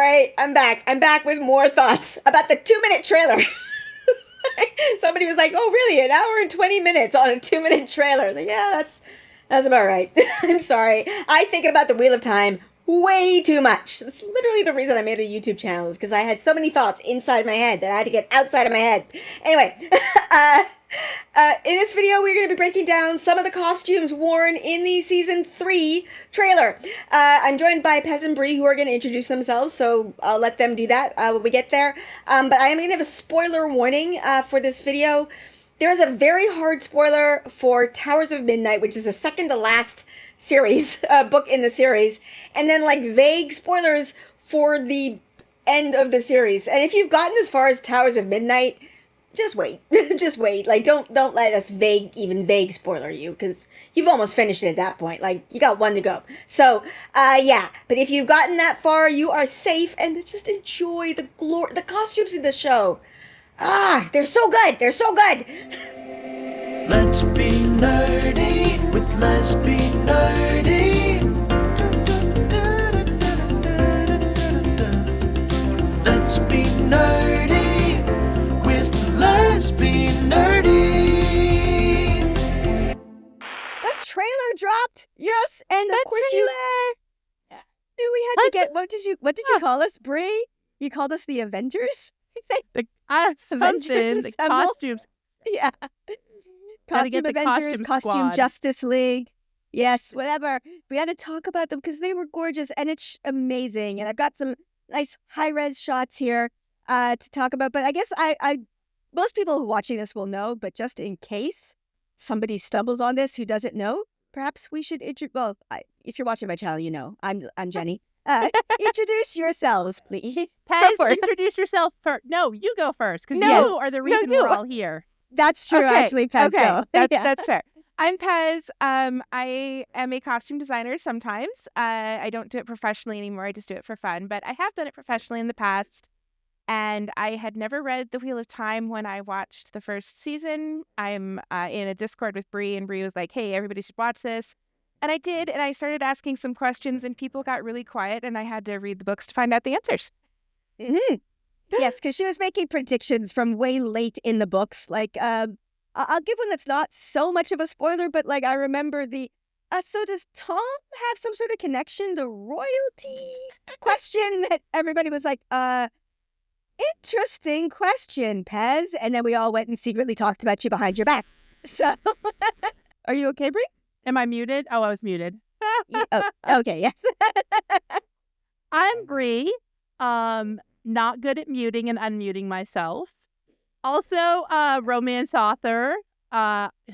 right, I'm back. I'm back with more thoughts about the 2-minute trailer. Somebody was like, "Oh, really? An hour and 20 minutes on a 2-minute trailer?" I was like, yeah, that's about right. I'm sorry. I think about the Wheel of Time way too much. That's literally the reason I made a YouTube channel, is because I had so many thoughts inside my head that I had to get outside of my head. Anyway, uh, in this video, we're going to be breaking down some of the costumes worn in the Season 3 trailer. I'm joined by Pez and Bree, who are going to introduce themselves, so I'll let them do that when we get there. But I am going to have a spoiler warning for this video. There is a very hard spoiler for Towers of Midnight, which is the second to last series, book in the series, and then like vague spoilers for the end of the series. And if you've gotten as far as Towers of Midnight, just wait. Just wait. Like, don't let us vague spoiler you, because you've almost finished it at that point. Like, you got one to go. So, yeah. But if you've gotten that far, you are safe, and just enjoy the costumes in the show. Ah, they're so good. They're so good. Let's be nerdy with Let's Be Nerdy. Let's be nerdy with Let's Be Nerdy. The trailer dropped. Yes, and of course we had to get what did you call us, Bree? You called us the Avengers? The costumes. Yeah. Gotta get the Avengers, Costume squad. Justice League. Yes, whatever. We had to talk about them because they were gorgeous, and it's amazing. And I've got some nice high-res shots here to talk about. But I guess I most people who are watching this will know, but just in case somebody stumbles on this who doesn't know, perhaps we should if you're watching my channel, you know. I'm Jenny. Introduce yourselves, please. Pez, introduce yourself first. No, you go first, because you are the reason we're all here. That's true, actually, Pez. Okay, go. that's fair. I'm Pez. I am a costume designer sometimes. I don't do it professionally anymore. I just do it for fun. But I have done it professionally in the past. And I had never read The Wheel of Time when I watched the first season. I'm in a Discord with Bree, and Bree was like, "Hey, everybody should watch this." And I did, and I started asking some questions, and people got really quiet, and I had to read the books to find out the answers. Mm-hmm. Yes, because she was making predictions from way late in the books. Like, I'll give one that's not so much of a spoiler, but like I remember so does Tom have some sort of connection to royalty? Question that everybody was like, interesting question, Pez. And then we all went and secretly talked about you behind your back. So, are you okay, Brie? Am I muted? Oh, I was muted. Okay, yes. I'm Bree. Not good at muting and unmuting myself. Also, a romance author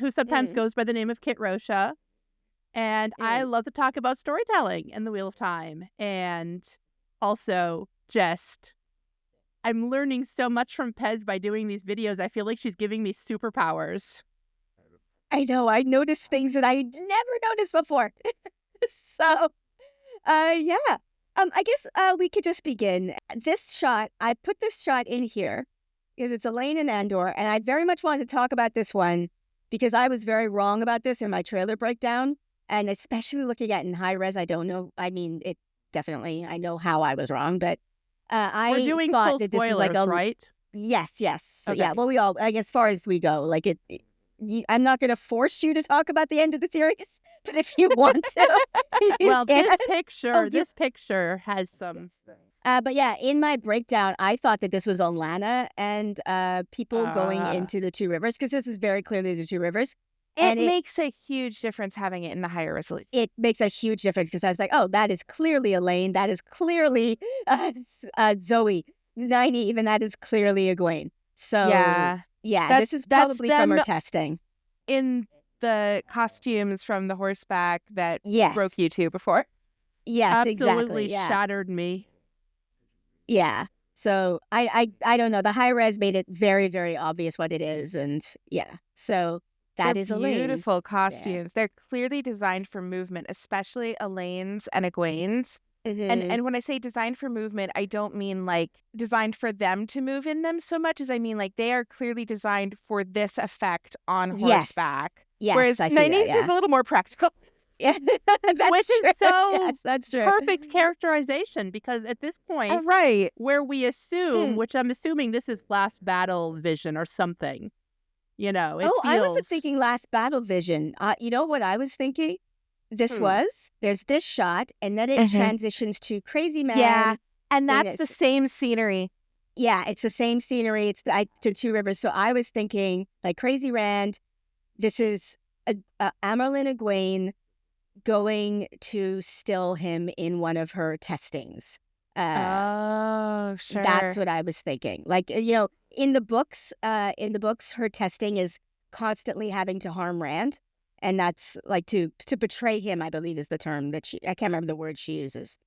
who sometimes goes by the name of Kit Rosha. And I love to talk about storytelling and the Wheel of Time. And also I'm learning so much from Pez by doing these videos. I feel like she's giving me superpowers. I know. I noticed things that I never noticed before. So, yeah. I guess we could just begin. This shot, I put this shot in here because it's Elaine and Andor, and I very much wanted to talk about this one because I was very wrong about this in my trailer breakdown, and especially looking at it in high res, I don't know. I mean, it definitely, I know how I was wrong, but We're doing thought full that this was spoilers, like right? Yes. So Okay. yeah, well, we all, like, as far as we go, like I'm not going to force you to talk about the end of the series, but if you want to, Well, can. this picture has some. But yeah, in my breakdown, I thought that this was Alana and people going into the Two Rivers, because this is very clearly the Two Rivers. It makes a huge difference having it in the higher resolution. It makes a huge difference because I was like, oh, that is clearly Elaine. That is clearly Zoe. Nynaeve, and that is clearly Egwene. So yeah, this is probably from her testing. In the costumes from the horseback that broke you two before. Yes, absolutely exactly. Yeah. Shattered me. Yeah. So I don't know. The high res made it very, very obvious what it is, and yeah. So that is Elaine. Beautiful costumes. Yeah. They're clearly designed for movement, especially Elaine's and Egwene's. Mm-hmm. And when I say designed for movement, I don't mean like designed for them to move in them so much as I mean like they are clearly designed for this effect on horseback. Yes, whereas I see Nynaeve's that, is a little more practical. Yeah, that's Which true. is so yes, that's true. perfect characterization, because at this point, Right. where we assume, which I'm assuming this is last battle vision or something, it I feels... wasn't thinking last battle vision. You know what I was thinking? There's this shot, and then it transitions to Crazy Man. Yeah, and that's the this. same scenery. Yeah, it's the same scenery. It's to Two Rivers. So I was thinking, like, Crazy Rand, this is Amyrlin and Egwene going to still him in one of her testings. Oh, sure. That's what I was thinking. Like, in the books, her testing is constantly having to harm Rand. And that's like to betray him, I believe is the term that I can't remember the word she uses.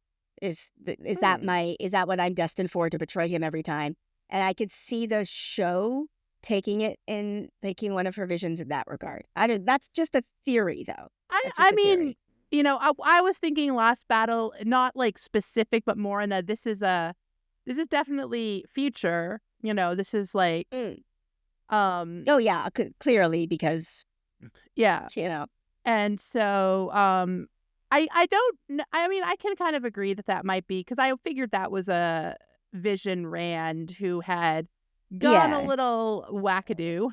Is that what I'm destined for, to betray him every time? And I could see the show taking one of her visions in that regard. That's just a theory, though. I mean, I was thinking last battle, not like specific, but more in this is definitely future. This is like, oh yeah, clearly, because yeah, and so I can kind of agree that might be, because I figured that was a Vision Rand who had gone a little wackadoo,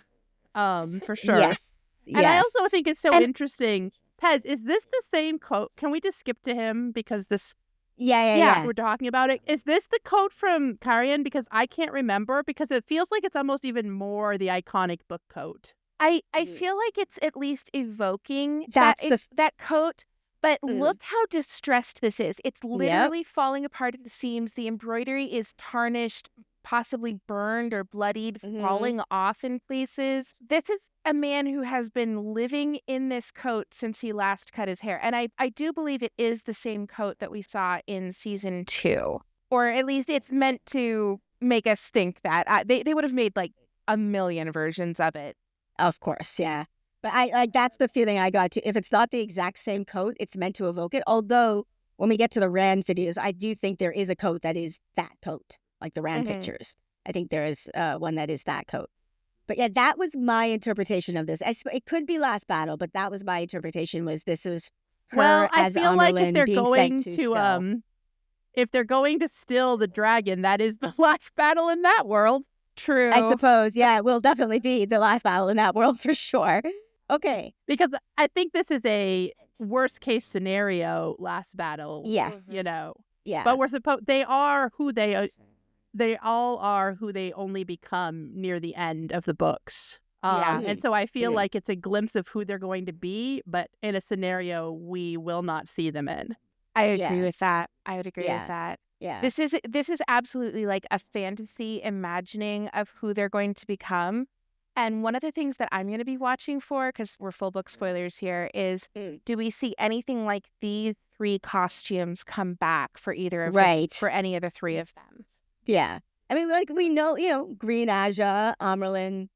for sure. Yes. And I also think it's so interesting. Pez, is this the same coat? Can we just skip to him, because this... Yeah. We're talking about it. Is this the coat from Carrion? Because I can't remember, because it feels like it's almost even more the iconic book coat. I feel like it's at least evoking that coat, but look how distressed this is. It's literally falling apart at the seams. The embroidery is tarnished, possibly burned or bloodied, falling off in places. This is a man who has been living in this coat since he last cut his hair. And I do believe it is the same coat that we saw in season 2. Or at least it's meant to make us think that. They would have made like a million versions of it. Of course, yeah. But that's the feeling I got too. If it's not the exact same coat, it's meant to evoke it. Although, when we get to the Rand videos, I do think there is a coat that is that coat, like the Rand pictures. I think there is one that is that coat. But yeah, that was my interpretation of this. It could be last battle, but that was my interpretation. Was this was her well, I as feel like if they're being going sent to still. If they're going to still the dragon, that is the last battle in that world. True. I suppose, yeah, it will definitely be the last battle in that world for sure. Okay. Because I think this is a worst case scenario last battle. Yes. Yeah. But they are who they all are who they only become near the end of the books. And so I feel like it's a glimpse of who they're going to be, but in a scenario we will not see them in. I agree with that. I would agree with that. Yeah. This is absolutely like a fantasy imagining of who they're going to become. And one of the things that I'm going to be watching for, because we're full book spoilers here, is do we see anything like these 3 costumes come back for either of for any of the 3 of them? Yeah. I mean, like, we know, Green Aja, Amyrlin.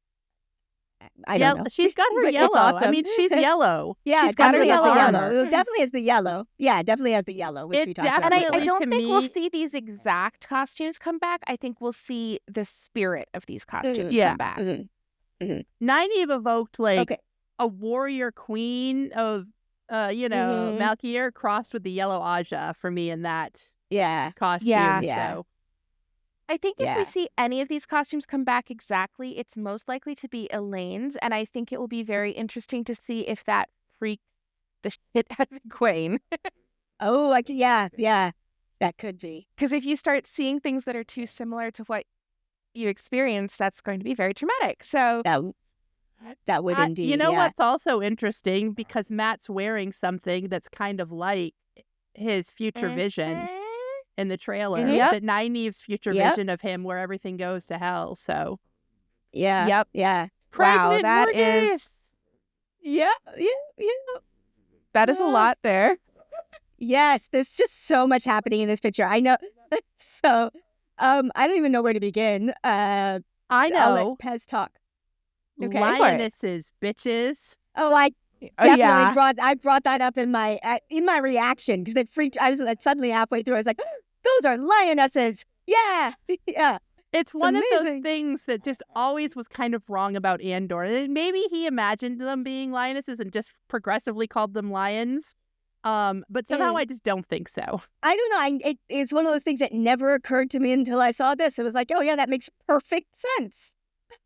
I don't know. She's got her yellow. Awesome. I mean, she's yellow. Yeah, she's got her yellow armor. It definitely has the yellow. Yeah, it definitely has the yellow, which we talked about. And I Definitely, don't to think me- we'll see these exact costumes come back. I think we'll see the spirit of these costumes come back. Nynaeve evoked like a warrior queen of, Malkier crossed with the yellow Aja for me in that costume. Yeah. So I think if we see any of these costumes come back exactly, it's most likely to be Elaine's, and I think it will be very interesting to see if that freaks the shit out of Egwene. That could be. Because if you start seeing things that are too similar to what you experienced, that's going to be very traumatic. So that would indeed. You know what's also interesting, because Matt's wearing something that's kind of like his future vision in the trailer. That Nynaeve's future vision of him, where everything goes to hell. So yeah. Pregnant wow, that Morgus! is yeah. That is a lot there. Yes, there's just so much happening in this picture. I know. So, I don't even know where to begin. I I'll know. let Pez talk. Okay. Lionesses, bitches. Oh, I definitely brought that up in my reaction, because it freaked. I was suddenly halfway through. I was like, "Those are lionesses!" Yeah. It's one amazing. of those things that just always was kind of wrong about Andor. Maybe he imagined them being lionesses and just progressively called them lions. But somehow I just don't think so. I don't know. It's one of those things that never occurred to me until I saw this. It was like, oh yeah, that makes perfect sense.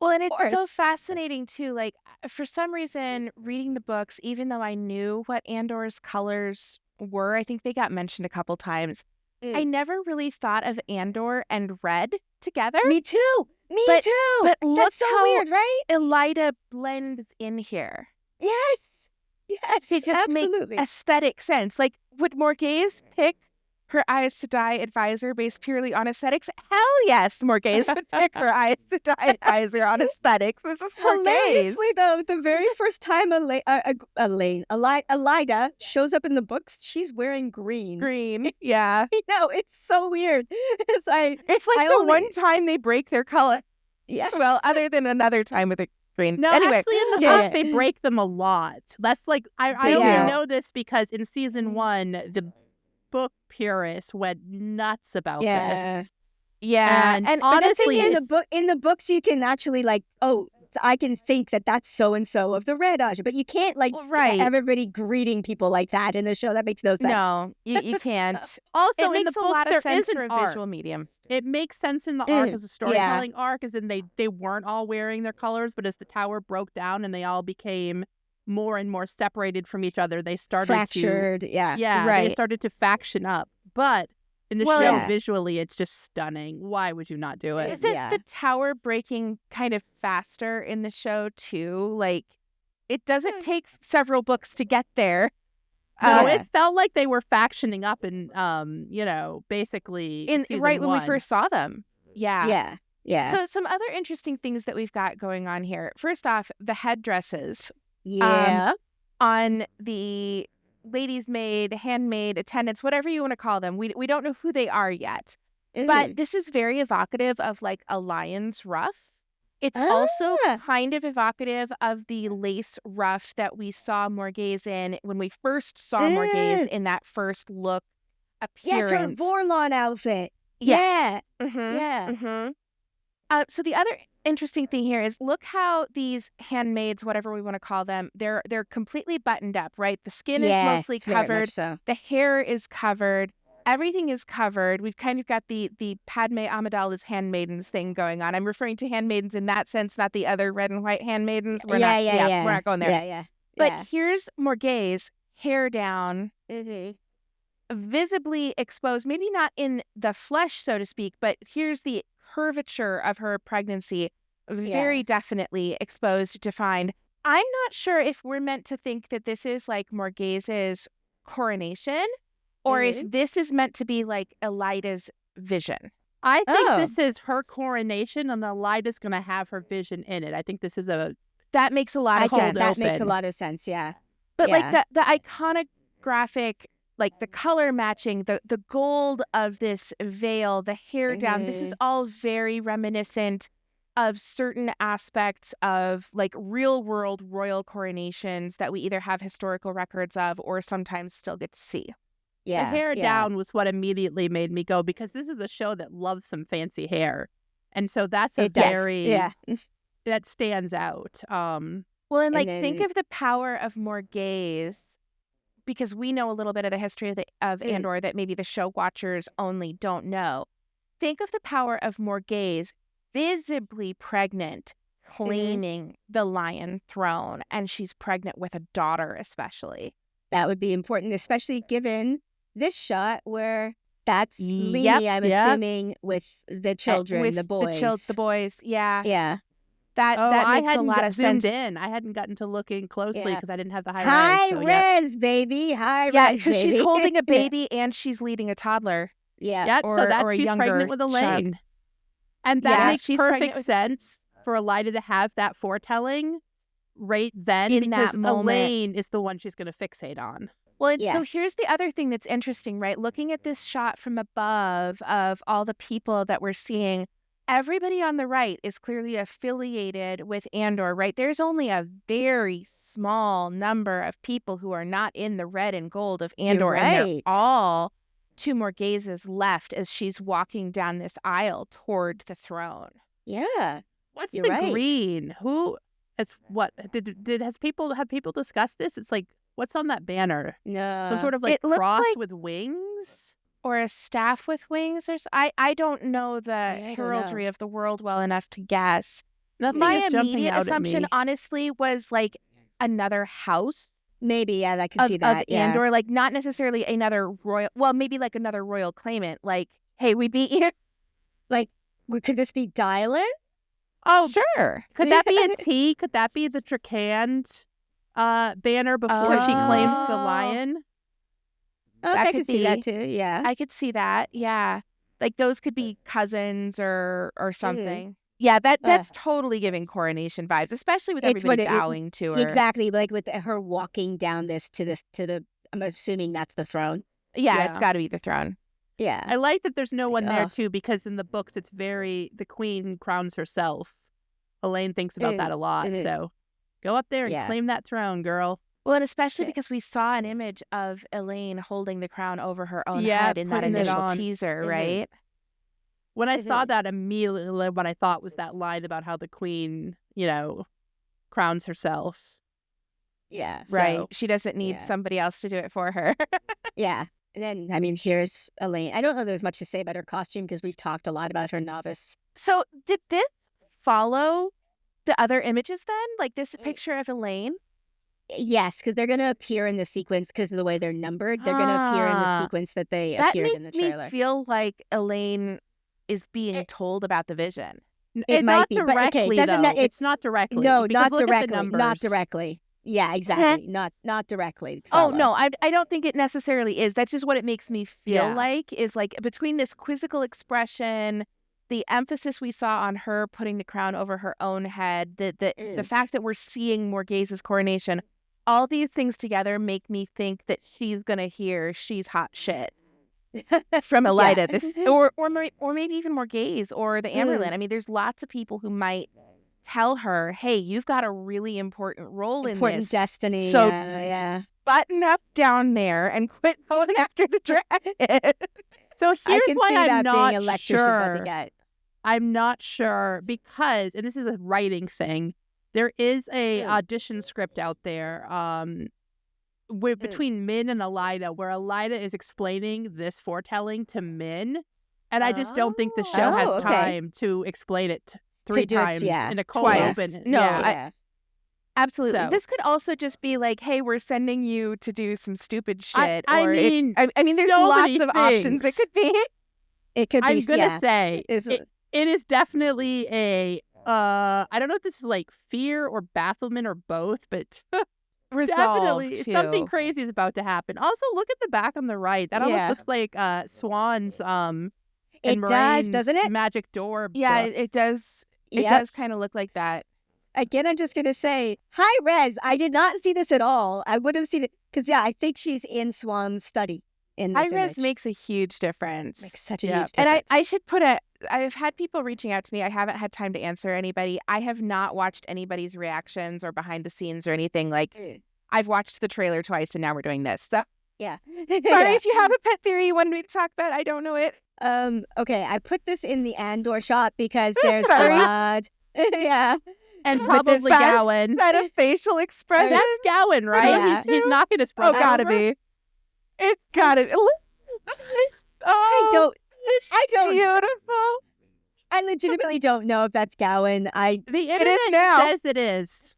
Well, and it's so fascinating too. Like, for some reason, reading the books, even though I knew what Andor's colors were, I think they got mentioned a couple times. I never really thought of Andor and red together. Me too. Me too. But look That's so how weird, right? Elida blends in here. Yes. Yes, They just absolutely. make aesthetic sense. Like, would Morghese pick her Eyes to Die advisor based purely on aesthetics? Hell yes, Morghese would pick her Eyes to Die advisor on aesthetics. This is Morghese. Hilariously, though, the very first time Elida shows up in the books, she's wearing green. Green, yeah. I know, it's so weird. It's like one time they break their color. Yes. Well, other than another time with a green. No, anyway. actually, in the books, they break them a lot. That's like, I only know this because in season 1, the book purists went nuts about this. Yeah. And honestly, in the books, you can actually like, oh, I can think that that's so and so of the Red Lodge, but you can't like everybody greeting people like that in the show. That makes no sense. No, you can't. Also, it in makes the a books, lot of there sense is for an a visual medium. It makes sense in the arc as a storytelling arc, as in they weren't all wearing their colors, but as the tower broke down and they all became more and more separated from each other, they started fractured. They started to faction up. But in the show, visually, it's just stunning. Why would you not do it? Isn't the tower breaking kind of faster in the show too? Like, it doesn't take several books to get there. No, it felt like they were factioning up in, basically in season when 1. we first saw them. Yeah. Yeah. So some other interesting things that we've got going on here. First off, the headdresses. Yeah. On the ladies' maid, handmaid, attendants, whatever you want to call them. We don't know who they are yet. But this is very evocative of like a lion's ruff. It's also kind of evocative of the lace ruff that we saw Morghese in when we first saw Morghese in that first look appearance. Yes, her Vorlon outfit. Yeah. So the other interesting thing here is look how these handmaids, whatever we want to call them, they're completely buttoned up, right? The skin is mostly covered. So. The hair is covered. Everything is covered. We've kind of got the Padme Amidala's handmaidens thing going on. I'm referring to handmaidens in that sense, not the other red and white handmaidens. We're not going there. But here's Morghese, hair down, visibly exposed, maybe not in the flesh, so to speak, but here's the curvature of her pregnancy, very definitely exposed, defined. I'm not sure if we're meant to think that this is like Morghese's coronation, or if this is meant to be like Elida's vision. I think this is her coronation, and Elida's going to have her vision in it. I think this is that makes a lot of sense. That makes a lot of sense, yeah. But like the iconographic, like the color matching, the gold of this veil, the hair down, this is all very reminiscent of certain aspects of like real world royal coronations that we either have historical records of or sometimes still get to see. Yeah, the hair down was what immediately made me go, because this is a show that loves some fancy hair. And so that's that stands out. Well, and like think of the power of Morghese, because we know a little bit of the history of Andor that maybe the show watchers only don't know. Think of the power of Morghese, visibly pregnant, claiming the Lion Throne, and she's pregnant with a daughter especially. That would be important, especially given this shot where that's Lini, I'm assuming, with the children, with the boys. The boys, yeah. That makes a lot of sense. I hadn't gotten to looking closely because I didn't have the high res, baby. High res, yeah, because she's holding a baby and she's leading a toddler. Yeah, so that's she's pregnant with Elaine. And that makes perfect sense for Elida to have that foretelling right then, in because that moment. Elaine is the one she's going to fixate on. Well, so here's the other thing that's interesting, right? Looking at this shot from above of all the people that we're seeing, everybody on the right is clearly affiliated with Andor, right? There's only a very small number of people who are not in the red and gold of Andor, and they're all to Morghese's left as she's walking down this aisle toward the throne. Yeah. What's the green? Who? It's what? Have people discussed this? It's like, What's on that banner? No. Some sort of like It looks cross like- with wings? Or a staff with wings, or I don't know the I don't heraldry know. of the world well enough to guess. Nothing My is jumping immediate out assumption, at me. honestly, was like another house Maybe, yeah, I can see of that. Yeah. Andor, like not necessarily another royal. Well, maybe like another royal claimant. Like, hey, we beat you. Like, could this be Dylan? Oh, Sure. could that be a T? Could that be the Trakand banner before she claims the Oh. lion? Okay, That I can could see that be. too. Yeah. I could see that. Yeah, like those could be cousins or something. Yeah, that's totally giving coronation vibes, especially with It's everybody what it- bowing to her. Exactly, like with her walking down to the. I'm assuming that's the throne. Yeah, it's Yeah. got to be the throne. Yeah. I like that there's no one there Ugh. too, because in the books it's very the queen crowns herself. Elaine thinks about that a lot. So go up there and Yeah. claim that throne, girl. Well, and especially Yeah. because we saw an image of Elaine holding the crown over her own Yeah, head in that putting it initial on. teaser, Mhm. right? When I saw Mhm. that, immediately what I thought was that line about how the queen, crowns herself. Yeah. Right. So- She doesn't need yeah. somebody else to do it for her. Yeah. And then, I mean, here's Elaine. I don't know there's much to say about her costume because we've talked a lot about her novice. So, did this follow the other images then? Like this picture of Elaine? Yes, because they're going to appear in the sequence because of the way they're numbered. They're going to appear in the Ah. sequence that they That appeared makes in the me trailer. feel like Elaine is being told about the vision. It might not be, but okay, directly, doesn't though. ma- It's not directly. No, because not look directly. At the numbers. Not directly. Yeah, exactly. Not directly. Oh, follow. no, I don't think it necessarily is. That's just what it makes me feel Yeah. like, is like between this quizzical expression, the emphasis we saw on her putting the crown over her own head, the fact that we're seeing Morghase's coronation, all these things together make me think that she's going to hear she's hot shit from Elida. Or maybe even Morghaze or the Amyrlin. I mean, there's lots of people who might tell her, hey, you've got a really important role in Important this. destiny. So yeah. button up down there and quit going after the dragon. So I here's can why see I'm that not being a lecture she's about to sure. get. I'm not sure because, and this is a writing thing, there is a audition script out there between Min and Elida, where Elida is explaining this foretelling to Min, and I just don't think the show has okay. time to explain it three do it, times yeah. in a cold Twice. open. No, yeah. Yeah. Absolutely. So- This could also just be like, hey, we're sending you to do some stupid shit. I or mean, I mean, there's so lots many of options it things. could be. It could be. I'm gonna yeah. say Is- it is definitely a I don't know if this is like fear or bafflement or both, but Resolve definitely too. something crazy is about to happen. Also, look at the back on the right. That almost Yeah. looks like Swan's and It does, Moiraine's doesn't it? magic door. Yeah, book. it does. It Yep. does kind of look like that. Again, I'm just gonna say, hi, Rez. I did not see this at all. I would have seen it because I think she's in Swan's study in this High-res image. makes a huge difference. Makes such a Yeah. huge And difference. I should I've had people reaching out to me. I haven't had time to answer anybody. I have not watched anybody's reactions or behind the scenes or anything. Like, I've watched the trailer twice and now we're doing this. So, yeah. sorry if you have a pet theory you wanted me to talk about. I don't know it. Okay, I put this in the Andor shot because there's Sorry. blood. Yeah. and With probably this- Gowan. Is that a facial expression? That's Gowan, right? Yeah. He's knocking his Oh, brother gotta over. be. It's gotta be. I don't. It's I don't- beautiful. I legitimately don't know if that's Gowan. The is internet now. says it is.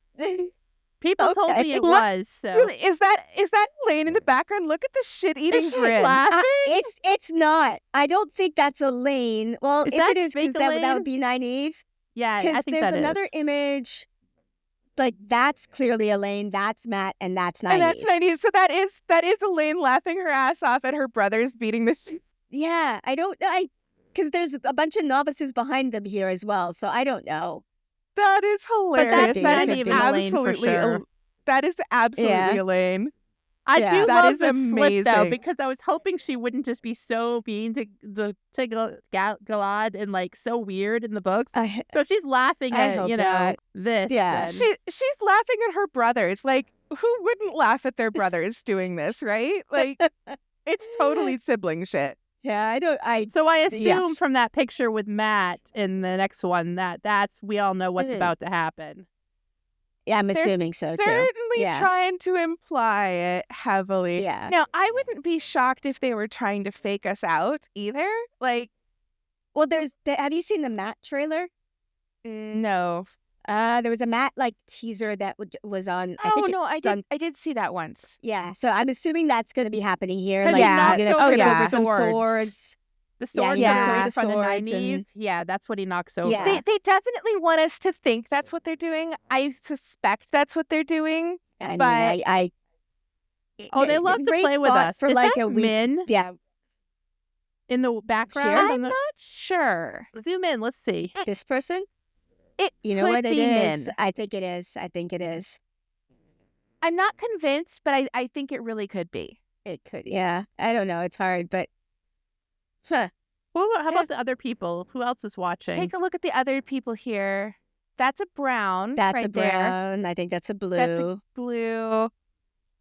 People told Okay. me it Look, was. So Is that Elaine in the background? Look at the shit-eating is she grin. laughing? It's not. I don't think that's Elaine. Well, Is if that it is, fake because that Elaine? would be Nynaeve. Yeah, I Because think there's that another is. image, like that's clearly Elaine, that's Matt, and that's Nynaeve. And that's Nynaeve. So that is Elaine laughing her ass off at her brothers beating the shit. Yeah, because there's a bunch of novices behind them here as well, so I don't know. That is hilarious. that's That Nynaeve is and Elaine for absolutely sure. that is absolutely Yeah. Elaine. I Yeah. do That love is the slip though, amazing. because I was hoping she wouldn't just be so mean to Galad and like so weird in the books. So she's laughing I at hope you know not. this. Yeah. then. She's laughing at her brothers. Like, who wouldn't laugh at their brothers doing this, right? Like, it's totally sibling shit. Yeah, I So I assume Yeah. from that picture with Matt in the next one that's we all know what's Mhm. about to happen. Yeah, I'm They're assuming so too. certainly Yeah. trying to imply it heavily. Yeah. Now, I wouldn't be shocked if they were trying to fake us out either. Like, Well, have you seen the Matt trailer? no. There was a Matt teaser that was on. Oh no, I did see that once. Yeah, so I'm assuming that's going to be happening here. Because Like, he he's knocks gonna over trip the over some swords. The swords he that knocks are over right the in front of swords Nynaeve. and- Yeah, that's what he knocks over. Yeah. They definitely want us to think that's what they're doing. I suspect that's what they're doing. I mean, But- Oh, they love to Great play with thought us. for Is like that a week. Min Yeah, in the background? Here? I'm not sure. Zoom in. Let's see. this person. It You know could what it be is? Min. I think it is. I think it is. I'm not convinced, but I think it really could be. It could. Yeah, I don't know. It's hard, but. Huh. How about the other people? Who else is watching? Take a look at the other people here. That's a brown. That's right a brown. I think that's a blue. That's a blue.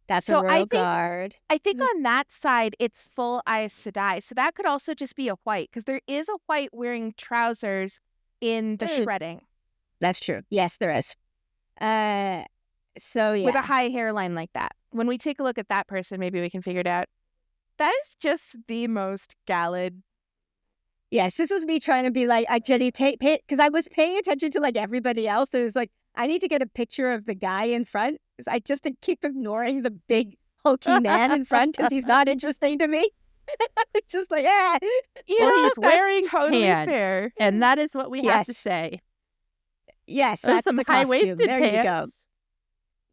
That's So a I royal think- guard. I think on that side, it's full Aes Sedai. So that could also just be a white, because there is a white wearing trousers in the shredding That's true. Yes, there is. So yeah. with a high hairline like that. When we take a look at that person, maybe we can figure it out. That is just the most Gallad. Yes, this was me trying to be like, Jenny, because I was paying attention to like everybody else. It was like, I need to get a picture of the guy in front. Because I just keep ignoring the big hulky man in front because he's not interesting to me. It's just like, You Well, know, he's that's wearing totally pants, fair. and that is what we have to Yes. say. Yes, Those that's some the costume. high-waisted There pants. you go.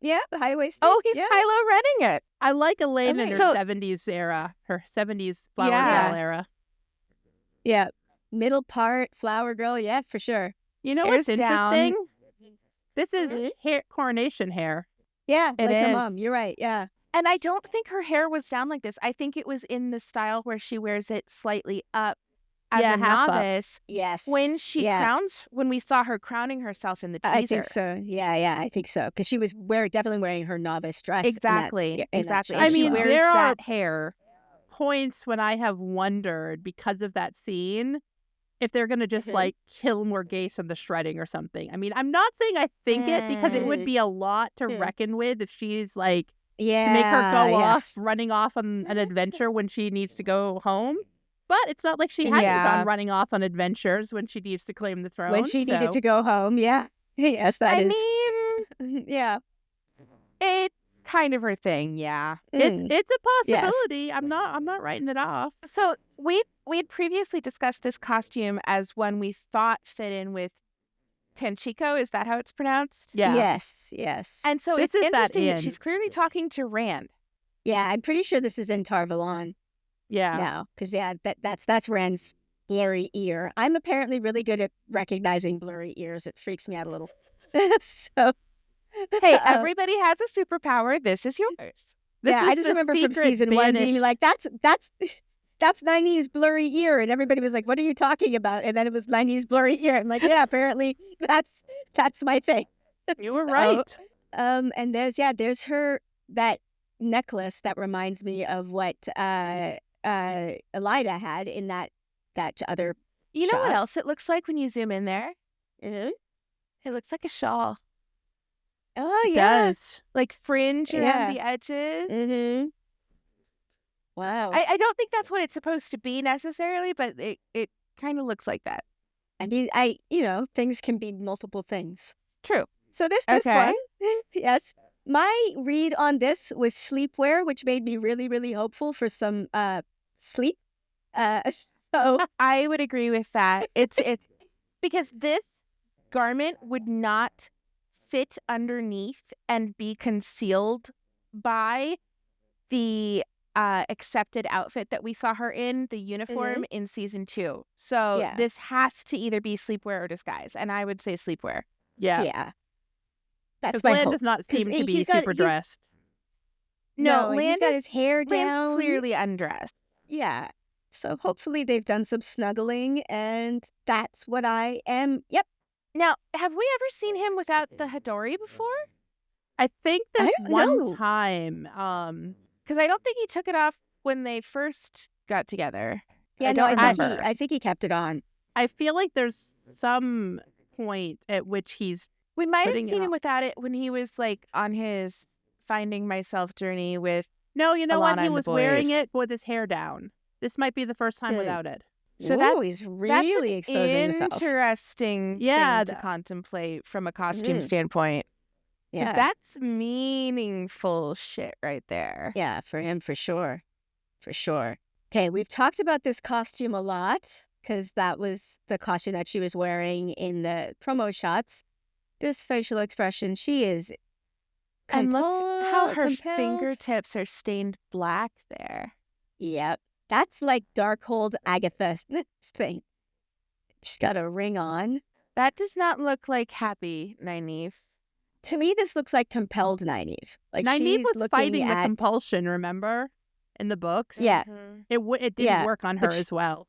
Yeah, high-waisted. Oh, he's yeah. Kylo Renning it. I like Elaine in Okay. her So- 70s era, her 70s flower Yeah. girl era. Yeah, middle part, flower girl. Yeah, for sure. You know Hair's what's down. interesting? This is Mhm. hair, coronation hair. Yeah, It like her is. mom. You're right. Yeah. And I don't think her hair was down like this. I think it was in the style where she wears it slightly up as Yeah, a half up. novice. Yes. When she Yeah. when we saw her crowning herself in the teaser. I think so. Yeah, I think so. Because she was definitely wearing her novice dress. in that Exactly. in that Exactly. shot. I And she mean, wears there are- that hair. Points when I have wondered because of that scene if they're going to just Mhm. like kill Morghese in the shredding or something. I mean, I'm not saying I think it because it would be a lot to Mm. reckon with if she's like yeah, to make her go yeah. off running off on an adventure when she needs to go home. But it's not like she hasn't Yeah. gone running off on adventures when she needs to claim the throne. When she needed so- to go home. Yeah. Yes, that I is. mean, yeah. it's kind of her thing, yeah. It's Mm. it's a Yes. possibility. I'm not writing it off. So we'd previously discussed this costume as one we thought fit in with Tenchiko. Is that how it's pronounced? Yeah. Yes. And so This it's is that interesting that in. she's clearly talking to Rand. Yeah, I'm pretty sure this is in Tarvalon Yeah. now. Because, that's Rand's blurry ear. I'm apparently really good at recognizing blurry ears. It freaks me out a little. So, Hey, everybody has a superpower. This is yours. This yeah, is I just the remember from secret season one being banished- like, that's Nynaeve's blurry ear. And everybody was like, what are you talking about? And then it was Nynaeve's blurry ear. I'm like, yeah, apparently that's my thing. You were So, right. And there's her, that necklace that reminds me of what Elida had in that other. You know what Shot. else it looks like when you zoom in there? Mhm. It looks like a shawl. Oh It yeah. does. Like fringe Yeah. around the edges. Mm-hmm. Wow. I don't think that's what it's supposed to be necessarily, but it kind of looks like that. I mean, things can be multiple things. True. So this Okay. one, yes. My read on this was sleepwear, which made me really, really hopeful for some sleep. So I would agree with that. It's because this garment would not fit underneath and be concealed by the accepted outfit that we saw her in, the uniform in season 2. So Yeah. this has to either be sleepwear or disguise, and I would say sleepwear. Yeah. yeah, that's Because my Lan hope. does not seem to he's be got- super he's- dressed. No, and Lan he's got his hair Lan's down. clearly undressed. Yeah. So hopefully they've done some snuggling, and that's what I am. Yep. Now, have we ever seen him without the Hadori before? I think there's don't one know. time. Because I don't think he took it off when they first got together. Yeah, I no, don't I think remember. I think he kept it on. I feel like there's some point at which he's We might have putting it seen him on. without it when he was like on his finding myself journey with No, you know what? Alana He and the was wearing boys. it with his hair down. This might be the first time without it. So Ooh, he's that's really an exposing himself. interesting Yeah, thing to contemplate from a costume Mhm. standpoint. Because Yeah. that's meaningful shit right there. Yeah, for him, for sure. For sure. Okay, we've talked about this costume a lot because that was the costume that she was wearing in the promo shots. This facial expression, she is And look how her compelled. fingertips are stained black there. Yep. That's like Darkhold Agatha thing. She's got a ring on. That does not look like happy, Nynaeve. To me, this looks like compelled Nynaeve. Like Nynaeve she's was looking fighting at... the compulsion, remember? In the books? Yeah. It didn't Yeah, work on her but as well.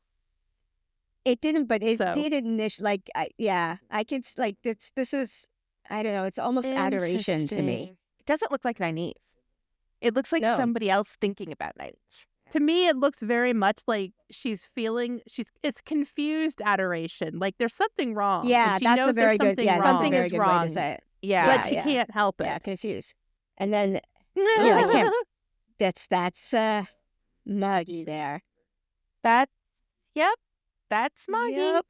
It didn't, but it So. did initially. Like, I could like this is, I don't know. It's almost adoration to me. Interesting. It doesn't look like Nynaeve. It looks like No. somebody else thinking about Nynaeve. To me, it looks very much like it's confused adoration. Like there's something wrong. Yeah, and she that's knows a very there's good. something Yeah, wrong. that's a Something very is good way wrong. to say it. Yeah. But she can't help it. Yeah, confused. And then I can't. That's muggy there. That's Moggy. Yep.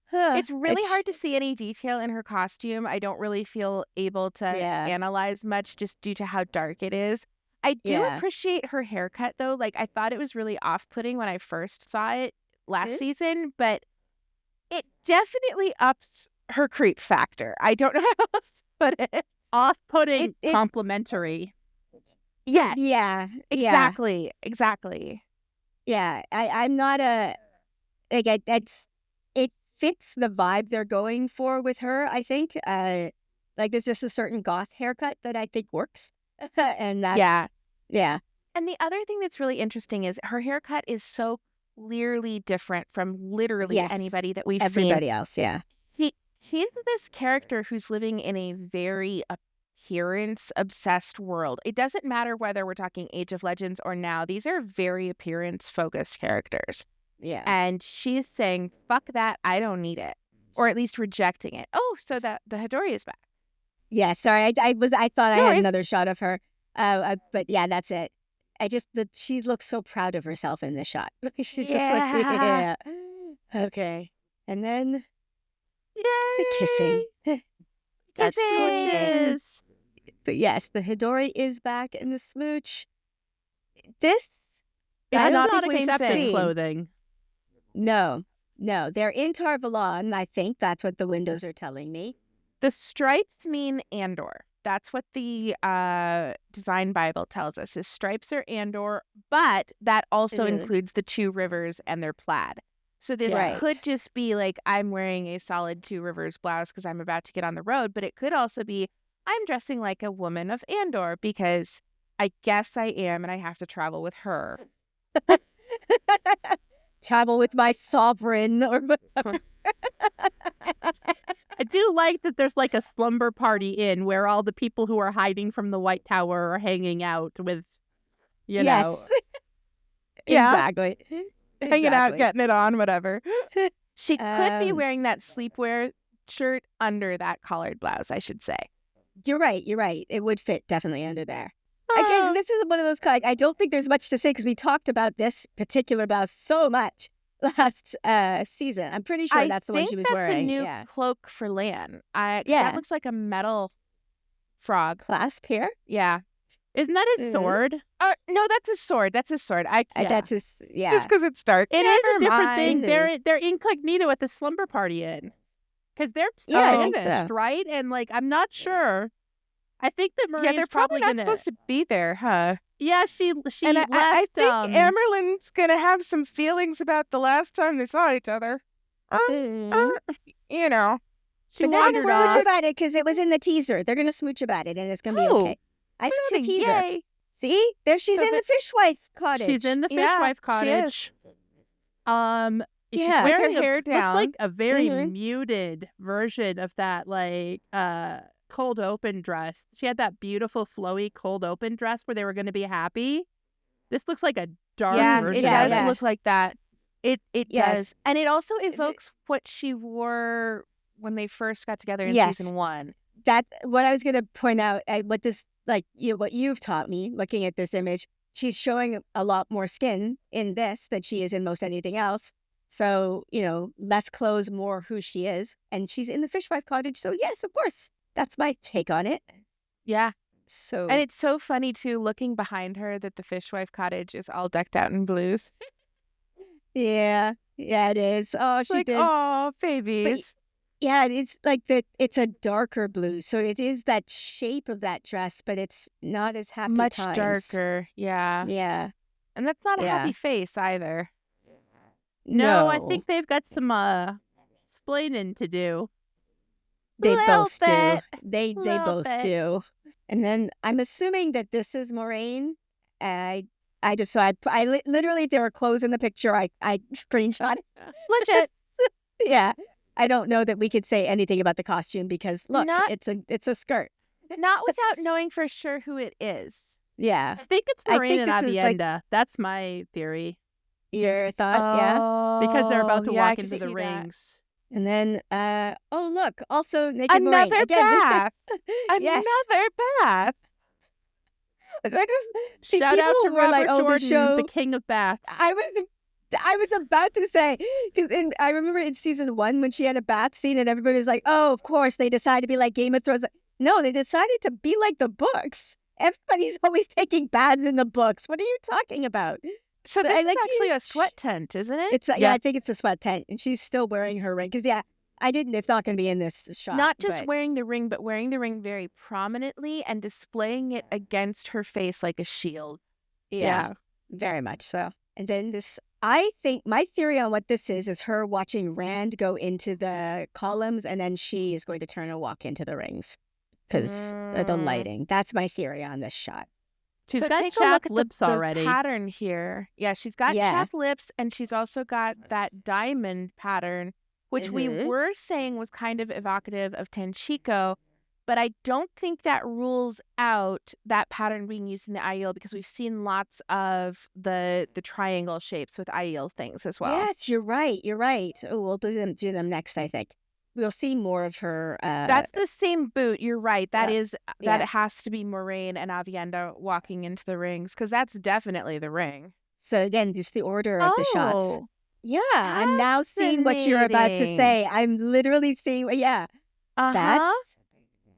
Huh. It's really hard to see any detail in her costume. I don't really feel able to analyze much just due to how dark it is. I do appreciate her haircut, though. Like, I thought it was really off-putting when I first saw it last season, but it definitely ups her creep factor. I don't know how else to put it. Off-putting, complimentary. Yeah. Yeah. Exactly. Yeah. I'm not a... Like, it fits the vibe they're going for with her, I think. Like, there's just a certain goth haircut that I think works. And that's... Yeah. And the other thing that's really interesting is her haircut is so clearly different from literally anybody that we've seen. Everybody else, yeah. He's this character who's living in a very appearance-obsessed world. It doesn't matter whether we're talking Age of Legends or now. These are very appearance-focused characters. Yeah. And she's saying, fuck that, I don't need it. Or at least rejecting it. Oh, so the Hidori is back. Yeah, sorry. I thought I had another shot of her. But yeah, that's it. She looks so proud of herself in this shot. She's just like, yeah. Okay. And then the kissing. That's Kisses. But yes, the Hidori is back in the smooch. It's not not the same accepted thing. clothing. No. They're in Tarvalon. I think that's what the windows are telling me. The stripes mean Andor. That's what the design Bible tells us. His stripes are Andor, but that also includes the two rivers and their plaid. So this could just be like, I'm wearing a solid Two Rivers blouse because I'm about to get on the road, but it could also be, I'm dressing like a woman of Andor because I guess I am and I have to travel with her. Travel with my sovereign or whatever. I do like that there's like a slumber party inn where all the people who are hiding from the White Tower are hanging out with, you know. Exactly. Hanging out, getting it on, whatever. She could be wearing that sleepwear shirt under that collared blouse, I should say. You're right. It would fit definitely under there. Again, this is one of those, I don't think there's much to say because we talked about this particular blouse so much last season. I'm pretty sure that's the one she was wearing. I think that's a new cloak for Lan. That looks like a metal frog. Clasp here? Yeah. Isn't that his sword? No, that's his sword. That's his sword. That's his, Just because it's dark. It is a different thing. They're incognito at the slumber party inn. Because they're banished, right? And like, I'm not sure. I think that Moiraine's they're probably not supposed to be there, huh? Yeah, she and left. I think Amyrlin's gonna have some feelings about the last time they saw each other. You know. She wandered off. Smooch about it because it was in the teaser. They're gonna smooch about it and it's gonna be okay. I saw the teaser. Yay. See? There she's in the fishwife cottage. She's in the fishwife cottage. She's wearing her hair down. Looks like a very muted version of that, like cold open dress. She had that beautiful flowy cold open dress where they were going to be happy. This looks like a dark version. It does look like that. It does, and it also evokes what she wore when they first got together in Yes. season 1. That what I was going to point out, what this, like, what you've taught me looking at this image, she's showing a lot more skin in this than she is in most anything else. So, less clothes, more who she is. And she's in the fishwife cottage. So, yes, of course. That's my take on it. Yeah. So, And it's so funny, too, looking behind her that the fishwife cottage is all decked out in blues. yeah, it is. Oh, It's she like, did. oh, babies. Yeah, it's like that. It's a darker blue. So it is that shape of that dress, but it's not as happy Much times. darker. Yeah. Yeah. And that's not a Yeah. happy face either. No, I think they've got some explaining to do. They Little both do. bit. They Little both bit. do. And then I'm assuming that this is Moiraine. I just saw literally there were clothes in the picture. I screenshot. Legit. Yeah. I don't know that we could say anything about the costume because look, Not- it's a skirt. Not without knowing for sure who it is. Yeah. I think it's I Moiraine think and this is, like- Aviendha. That's my theory. Your thought, yeah. Because they're about to yeah, I walk can into the see that. rings. And then oh look, also naked Moiraine. Another Again, bath. Yes. Another bath. I just see Shout out to people were Robert like, oh, the Jordan, show. the king of baths. I was about to say, because I remember in season 1 when she had a bath scene and everybody was like, oh, of course, they decided to be like Game of Thrones. No, they decided to be like the books. Everybody's always taking baths in the books. What are you talking about? So But this I is like actually you- a sweat tent, isn't it? It's yeah, I think it's a sweat tent, and she's still wearing her ring. Because it's not going to be in this shot. Not just but- wearing the ring, but wearing the ring very prominently and displaying it against her face like a shield. Yeah, very much so. And then I think my theory on what this is her watching Rand go into the columns, and then she is going to turn and walk into the rings because of the lighting. That's my theory on this shot. She's So got take a look chapped at lips the already. pattern here. Yeah, she's got Yeah. chapped lips, and she's also got that diamond pattern, which we Mhm. were saying was kind of evocative of Tenchiko, but I don't think that rules out that pattern being used in the Aiel because we've seen lots of the triangle shapes with Aiel things as well. Yes, you're right. You're right. Oh, we'll do them next. I think we'll see more of her. That's the same boot. You're right. That yeah. is Yeah. it has to be Moiraine and Aviendha walking into the rings because that's definitely the ring. So again, just the order of the shots. Oh, Yeah, I'm now seeing what you're about to fascinating. say. I'm literally seeing. Yeah, uh-huh.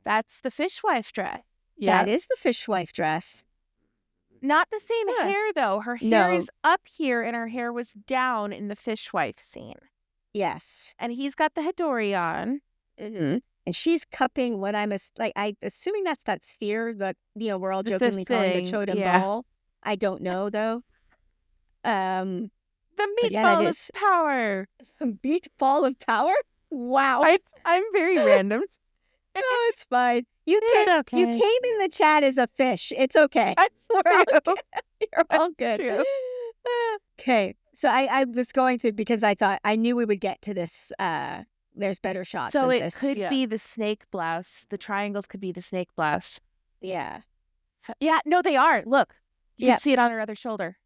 That's the fishwife dress. Yeah. that is the fishwife dress. Not the same Yeah. hair though. Her No. hair is up here and her hair was down in the fishwife scene. Yes. And he's got the Hidori on. Mm-hmm. And she's cupping what I'm assuming that's that sphere that we're all It's this jokingly calling the thing, Chotem yeah. ball. I don't know though. The But yeah, that meatball of is- power. Meatball of power. Wow. I'm very random. No, it's fine. You It's came. okay. You came in the chat as a fish. It's okay. That's We're all true. good. You're all good. true. Okay. So I was going through because I thought I knew we would get to this. There's better shots. So of it this. could Yeah. be the snake blouse. The triangles could be the snake blouse. Yeah. Yeah, no, they are. Look. You Yeah. can see it on her other shoulder.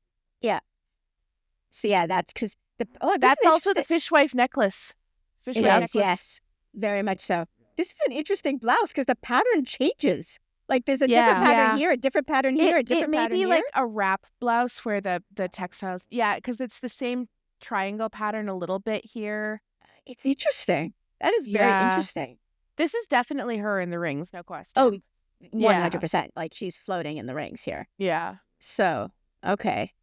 So yeah, that's because That's also the fishwife necklace. It Fishwife is, necklace. yes, very much so. This is an interesting blouse because the pattern changes. Like there's a different Yeah. pattern Yeah. here, a different pattern here, a It different may pattern be here. like a wrap blouse where the textiles. Yeah, because it's the same triangle pattern a little bit here. It's interesting. That is very Yeah. interesting. This is definitely her in the rings, no question. Oh, Yeah. 100%. Like she's floating in the rings here. yeah. So, okay.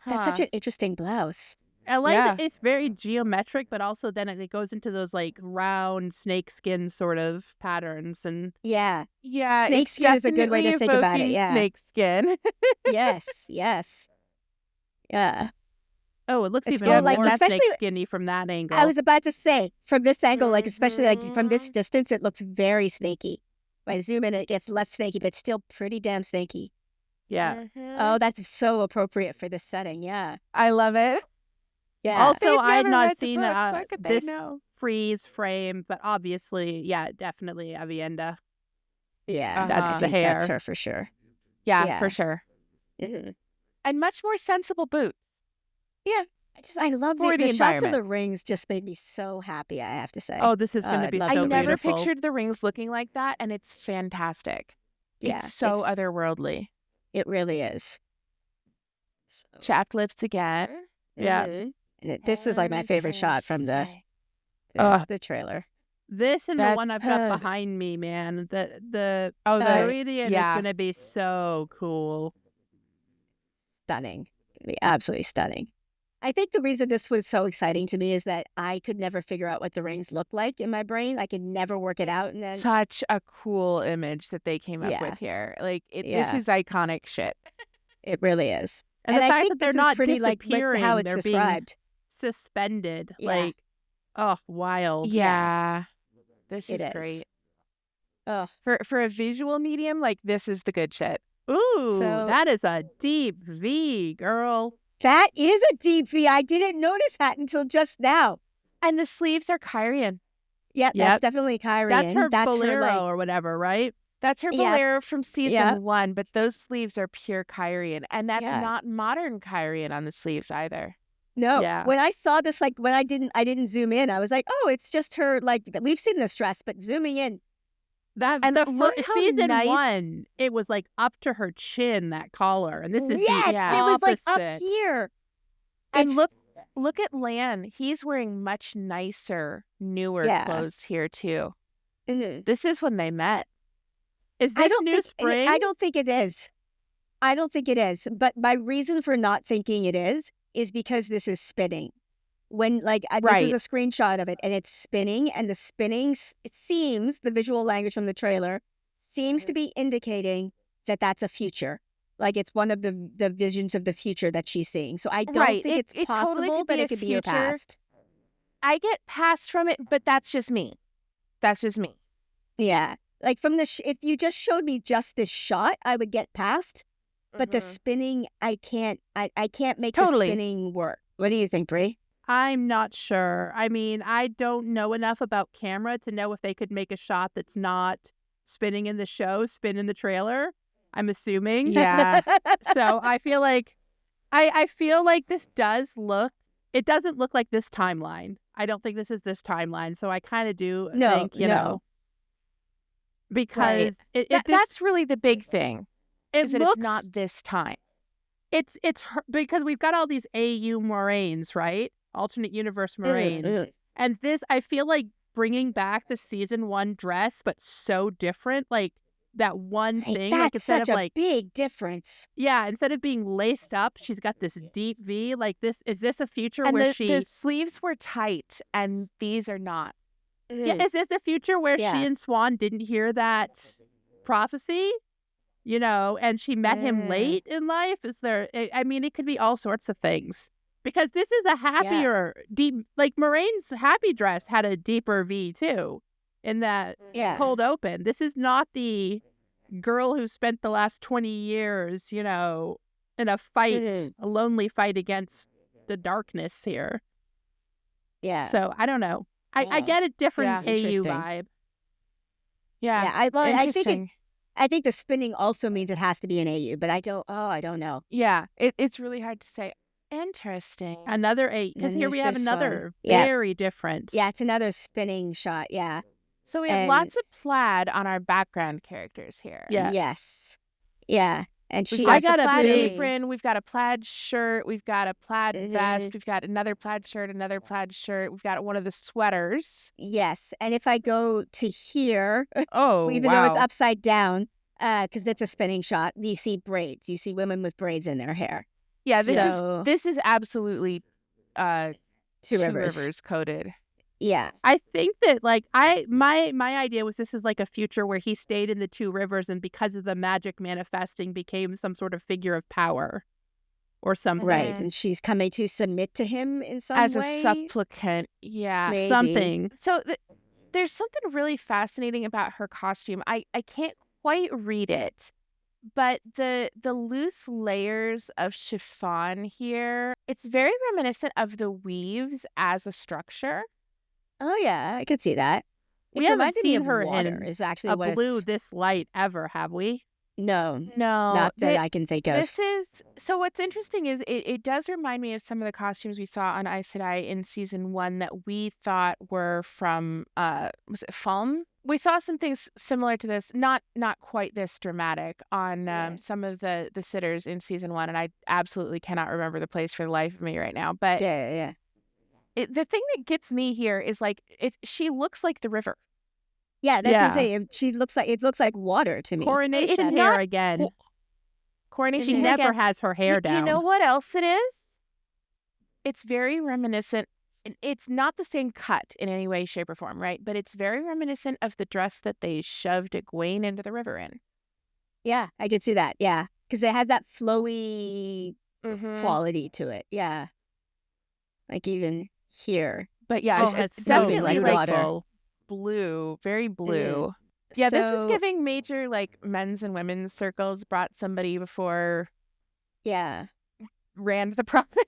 That's such Huh. an interesting blouse. I like Yeah. that it's very geometric, but also then it goes into those like round snake skin sort of patterns. And Yeah. Yeah, Snake it's skin is a good way to definitely think about it, evoking yeah. snake skin. Yes. Yes. Yeah. oh, it looks It's even more like- more especially- snake skinny from that angle. I was about to say, from this angle, like especially like from this Mhm. distance, it looks very snaky. If I zoom in, it gets less snaky, but still pretty damn snaky. yeah. Mhm. Oh, that's so appropriate for this setting. Yeah. I love it. Yeah. Also, They've I had never not read the seen book, so how could they this know? freeze frame, but obviously, yeah, definitely yeah. Aviendha. That's I the think That's hair. her for sure. Yeah, Yeah. for sure. Mhm. And much more sensible boot. I love For the the shots of environment. the rings. Just made me so happy. I have to say. Oh, this is going I to be love so I never beautiful. pictured the rings looking like that, and it's fantastic. Yeah, It's so otherworldly. It really is. Chapped lips again. Yeah. And this is like my favorite shot from the trailer. This and the That- one I've got behind me, man. The Rhuidean yeah. is going to be so cool. Stunning. It'd be absolutely stunning. I think the reason this was so exciting to me is that I could never figure out what the rings looked like in my brain. I could never work it out. And then Such a cool image that they came up Yeah. with here. Like, this Yeah. is iconic shit. it really is. And the I fact think that they're this is not pretty like disappearing, how it's they're described. being suspended. Yeah. Like, oh, wild. Yeah. This It is is. great. Oh, For a visual medium, like, this is the good shit. Ooh, So- that is a deep V, girl. that is a deep V. I didn't notice that until just now. And the sleeves are Kyrian. Yeah, Yep. that's definitely Kyrian. That's her bolero like, or whatever, right? That's her Yeah. bolero from season Yeah. 1, but those sleeves are pure Kyrian. And that's Yeah. not modern Kyrian on the sleeves either. No, Yeah. when I saw this, like when I didn't zoom in, I was like, oh, it's just her. Like we've seen this dress, but zooming in, That And the look how season nice- 1, it was like up to her chin, that collar, and this is yes, the Yeah. it was like up opposite. here. And It's- look at Lan. He's wearing much nicer, newer Yeah. clothes here too. Mhm. This is when they met. Is I this don't new think, spring? I don't think it is. I don't think it is. But my reason for not thinking it is because this is spinning. When this Right. is a screenshot of it, and it's spinning, and the spinning, it seems the visual language from the trailer seems to be indicating that that's a future. Like it's one of the visions of the future that she's seeing. So I don't Right. think it's It totally possible could that be it a could be her future. past. I get past from it, but that's just me. That's just me. Yeah. Like from if you just showed me just this shot, I would get past. But the spinning, I can't make Totally. the spinning work. What do you think, Bree? I'm not sure. I mean, I don't know enough about camera to know if they could make a shot that's not spinning in the show, spin in the trailer. I'm assuming. Yeah. So I feel like I feel like this does look. It doesn't look like this timeline. I don't think this is this timeline. So I kind of do No, think, you no. know, because That's really the big thing. it Is that looks it's not this time. it's because we've got all these AU Moiraines, right? Alternate universe Moiraines. And this, I feel like bringing back the season 1 dress, but so different. Like that one thing, like That's instead such of a like, big difference. yeah, instead of being laced up, she's got this deep V. Like this, is this a future And where the she? sleeves were tight, and these are not. Yeah, is this the future where Yeah. she and Swan didn't hear that prophecy? You know, and she met him late in life. Is there? I mean, it could be all sorts of things. Because this is a happier, deep, like Moraine's happy dress had a deeper V too in that Yeah. cold open. This is not the girl who spent the last 20 years, you know, in a fight, a lonely fight against the darkness here. Yeah. So I don't know. I Yeah. get a different Yeah. AU Interesting. vibe. Yeah. Yeah. I Interesting. think the spinning also means it has to be an AU, but I don't know. Yeah. It's really hard to say. Interesting. Another 8, because And here there's we have this another one. Yeah. very different. Yeah, it's another spinning shot. Yeah. So we have and- lots of plaid on our background characters here. Yeah. Yes. Yeah. And We've she got has got a a plaid big- apron. We've got a plaid shirt. We've got a plaid Mhm. vest. We've got another plaid shirt, another plaid shirt. We've got one of the sweaters. Yes. And if I go to here, Oh, even wow. though it's upside down, because it's a spinning shot, you see braids. You see women with braids in their hair. Yeah, this So- is this is absolutely Two Rivers. Rivers coded. Yeah. I think that like my idea was this is like a future where he stayed in the Two Rivers and because of the magic manifesting became some sort of figure of power or something. Right. Mhm. And she's coming to submit to him in some As way. a supplicant. Yeah. Maybe. Something. So there's something really fascinating about her costume. I can't quite read it, but the loose layers of chiffon here, it's very reminiscent of the weaves as a structure. Oh yeah, I could see that. We It's haven't reminded me seen of her water in is actually A what blue it's- this light ever, have we? No, No, not that I can think of. this is so. What's interesting is it does remind me of some of the costumes we saw on Aes Sedai in season 1 that we thought were from was it Falm? We saw some things similar to this, not quite this dramatic on some of the sitters in season 1, and I absolutely cannot remember the place for the life of me right now. But Yeah. the thing that gets me here is like she looks like the river. Yeah, that's what I'm saying. It looks like water to me. Coronation It's hair not again. Coronation She hair never again. has her hair down. You know what else it is? It's very reminiscent. It's not the same cut in any way, shape, or form, right? But it's very reminiscent of the dress that they shoved Egwene into the river in. Yeah, I could see that. Yeah, because it has that flowy Mm-hmm. quality to it. Yeah, like even here. But yeah, Oh, it's it's so definitely like beautiful. blue, very blue. Yeah, this is So- giving major like men's and women's circles. Brought somebody before Yeah. Rand the Prophet.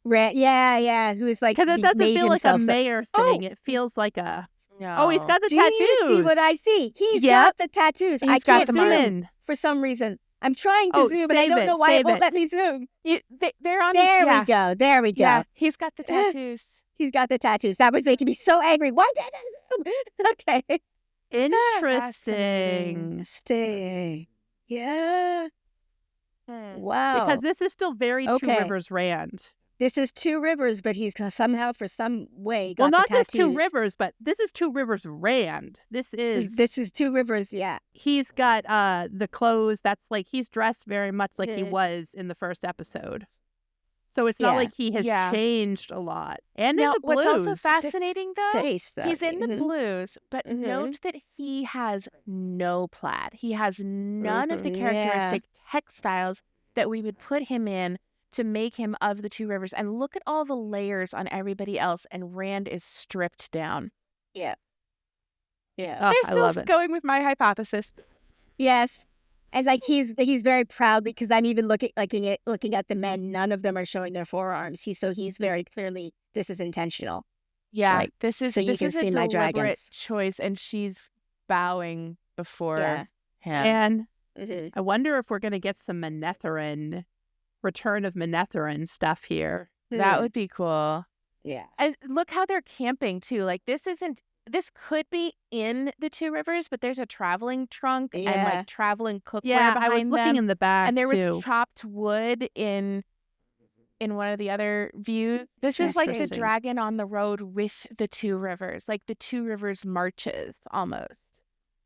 Yeah. Who's like Because it he doesn't made feel like a himself so- mayor thing. It feels like a... No. Oh, he's got the Do tattoos. you see what I see? He's Yep. got the tattoos. I He's got can't them zoom on. in. for some reason. I'm trying to Oh, zoom, but I save don't it, know why it save won't it. let me zoom. They're on. There yeah. we go. There we go. Yeah, he's got the tattoos. He's got the tattoos. That was making me so angry. Why did I zoom? Okay. Interesting. Stay. Yeah. Wow. Because this is still very Two Okay. Rivers Rand. This is Two Rivers, but he's somehow, for some way, got Well, not the just Two tattoos. Rivers, but this is Two Rivers Rand. This is Two Rivers, yeah. he's got the clothes that's like he's dressed very much like he Mhm. was in the first episode. So it's not Yeah. like he has Yeah. changed a lot. And Now, in the blues. what's also fascinating though, Face, though. he's in the Mhm. blues, but Mhm. note that he has no plaid. He has none of the Mhm, characteristic textiles that we would put him in to make him of the Two Rivers. And look at all the layers on everybody else, and Rand is stripped down. Yeah. Oh, They're I still love it. going with my hypothesis. Yes. And like he's very proud because I'm even looking at the men. None of them are showing their forearms. He's very clearly this is intentional. Yeah, Right. this is So you this can is a see my deliberate dragons. choice, and she's bowing before Yeah. him. And Mhm. I wonder if we're going to get some manetheren, return of manetheren stuff here. That would be cool. Yeah. And look how they're camping too. Like this could be in the Two Rivers, but there's a traveling trunk and Yeah. like traveling cookware Yeah, behind I was looking them. in the back And there was too. chopped wood in one of the other views. This is like the Interesting. dragon on the road with the Two Rivers, like the Two Rivers marches almost.